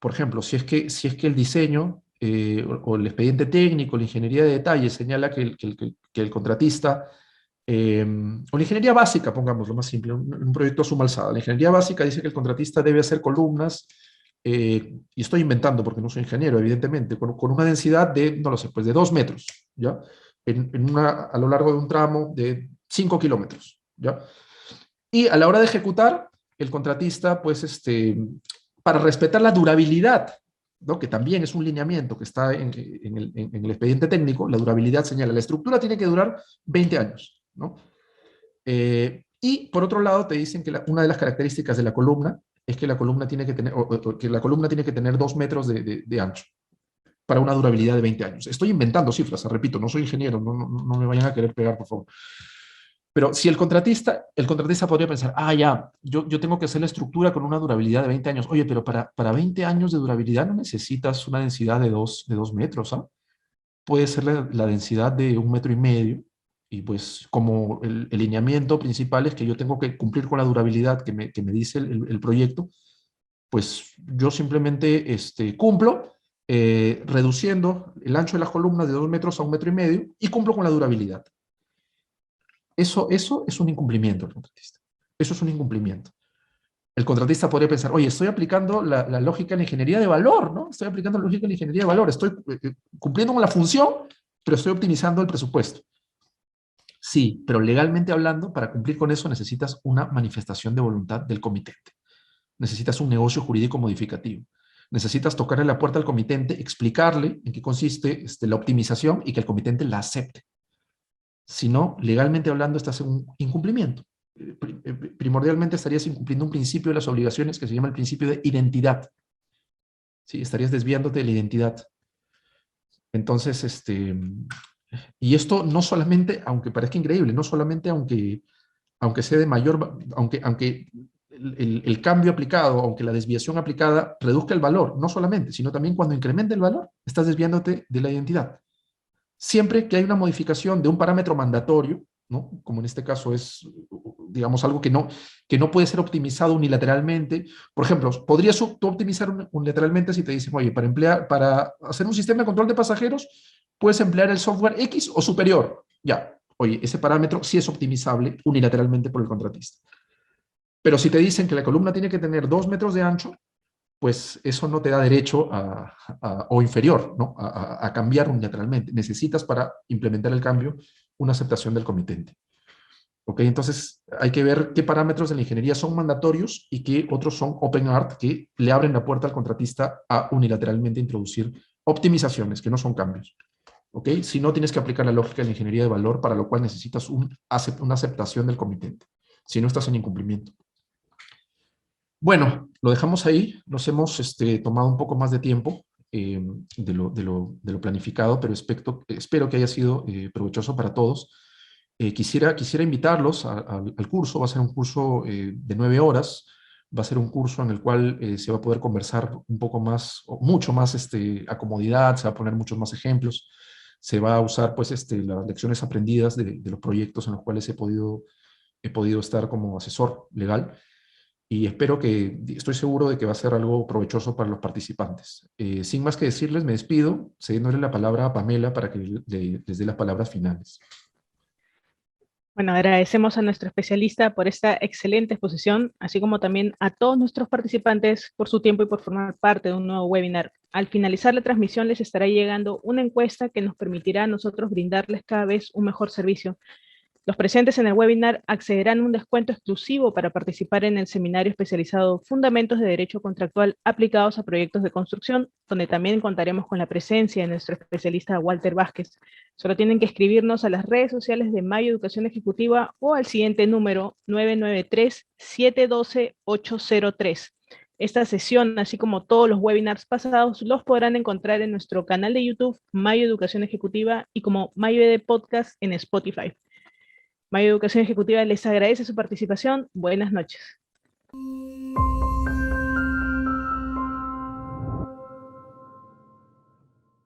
Por ejemplo, si es que el diseño o el expediente técnico, la ingeniería de detalle señala que el contratista, o la ingeniería básica, pongamos lo más simple, un proyecto a suma alzada, la ingeniería básica dice que el contratista debe hacer columnas, y estoy inventando porque no soy ingeniero, evidentemente, con una densidad de, no lo sé, pues de 2 metros, ¿ya? A lo largo de un tramo de 5 kilómetros, ¿ya? Y a la hora de ejecutar, el contratista, pues, para respetar la durabilidad ¿no? Que también es un lineamiento que está en el expediente técnico, la durabilidad señala, la estructura tiene que durar 20 años, ¿no? Y por otro lado te dicen que una de las características de la columna es que la columna tiene que tener, que la columna tiene que tener 2 metros de ancho para una durabilidad de 20 años. Estoy inventando cifras, repito, no soy ingeniero, no me vayan a querer pegar, por favor. Pero si el contratista podría pensar, ya, yo tengo que hacer la estructura con una durabilidad de 20 años. Oye, pero para 20 años de durabilidad no necesitas una densidad de 2 metros, ¿ah? Puede ser la densidad de 1,5 metros, y pues como el lineamiento principal es que yo tengo que cumplir con la durabilidad que me dice el proyecto, pues yo simplemente cumplo reduciendo el ancho de las columnas de 2 metros a 1,5 metros y cumplo con la durabilidad. Eso es un incumplimiento del contratista. Eso es un incumplimiento. El contratista podría pensar, oye, estoy aplicando la lógica de la ingeniería de valor, ¿no? Estoy aplicando la lógica de la ingeniería de valor, estoy cumpliendo con la función, pero estoy optimizando el presupuesto. Sí, pero legalmente hablando, para cumplir con eso necesitas una manifestación de voluntad del comitente. Necesitas un negocio jurídico modificativo. Necesitas tocarle la puerta al comitente, explicarle en qué consiste la optimización y que el comitente la acepte. Si no, legalmente hablando, estás en un incumplimiento. Primordialmente estarías incumpliendo un principio de las obligaciones que se llama el principio de identidad. ¿Sí? Estarías desviándote de la identidad. Entonces, y esto no solamente, aunque parezca increíble, no solamente aunque sea de mayor, aunque el cambio aplicado, aunque la desviación aplicada reduzca el valor, no solamente, sino también cuando incremente el valor, estás desviándote de la identidad. Siempre que hay una modificación de un parámetro mandatorio, ¿no? Como en este caso es, digamos, algo que no puede ser optimizado unilateralmente. Por ejemplo, podrías tú optimizar unilateralmente si te dicen, oye, para hacer un sistema de control de pasajeros, puedes emplear el software X o superior. Ya, oye, ese parámetro sí es optimizable unilateralmente por el contratista. Pero si te dicen que la columna tiene que tener 2 metros de ancho, pues eso no te da derecho o inferior, ¿no? a cambiar unilateralmente. Necesitas para implementar el cambio una aceptación del comitente. ¿Ok? Entonces hay que ver qué parámetros de la ingeniería son mandatorios y qué otros son open art que le abren la puerta al contratista a unilateralmente introducir optimizaciones, que no son cambios. ¿Ok? Si no, tienes que aplicar la lógica de la ingeniería de valor, para lo cual necesitas una aceptación del comitente. Si no, estás en incumplimiento. Bueno, lo dejamos ahí. Nos hemos tomado un poco más de tiempo de lo planificado, pero espero que haya sido provechoso para todos. Quisiera invitarlos al curso. Va a ser un curso de 9 horas. Va a ser un curso en el cual se va a poder conversar un poco más, o mucho más a comodidad. Se va a poner muchos más ejemplos. Se va a usar pues, las lecciones aprendidas de los proyectos en los cuales he podido estar como asesor legal. Y estoy seguro de que va a ser algo provechoso para los participantes. Sin más que decirles, me despido, cediéndole la palabra a Pamela para que les dé las palabras finales. Bueno, agradecemos a nuestro especialista por esta excelente exposición, así como también a todos nuestros participantes por su tiempo y por formar parte de un nuevo webinar. Al finalizar la transmisión les estará llegando una encuesta que nos permitirá a nosotros brindarles cada vez un mejor servicio. Los presentes en el webinar accederán a un descuento exclusivo para participar en el seminario especializado Fundamentos de Derecho Contractual aplicados a proyectos de construcción, donde también contaremos con la presencia de nuestro especialista Walter Vázquez. Solo tienen que escribirnos a las redes sociales de Mayo Educación Ejecutiva o al siguiente número 993-712-803. Esta sesión, así como todos los webinars pasados, los podrán encontrar en nuestro canal de YouTube Mayo Educación Ejecutiva y como Mayo ED Podcast en Spotify. Mayo Educación Ejecutiva les agradece su participación. Buenas noches.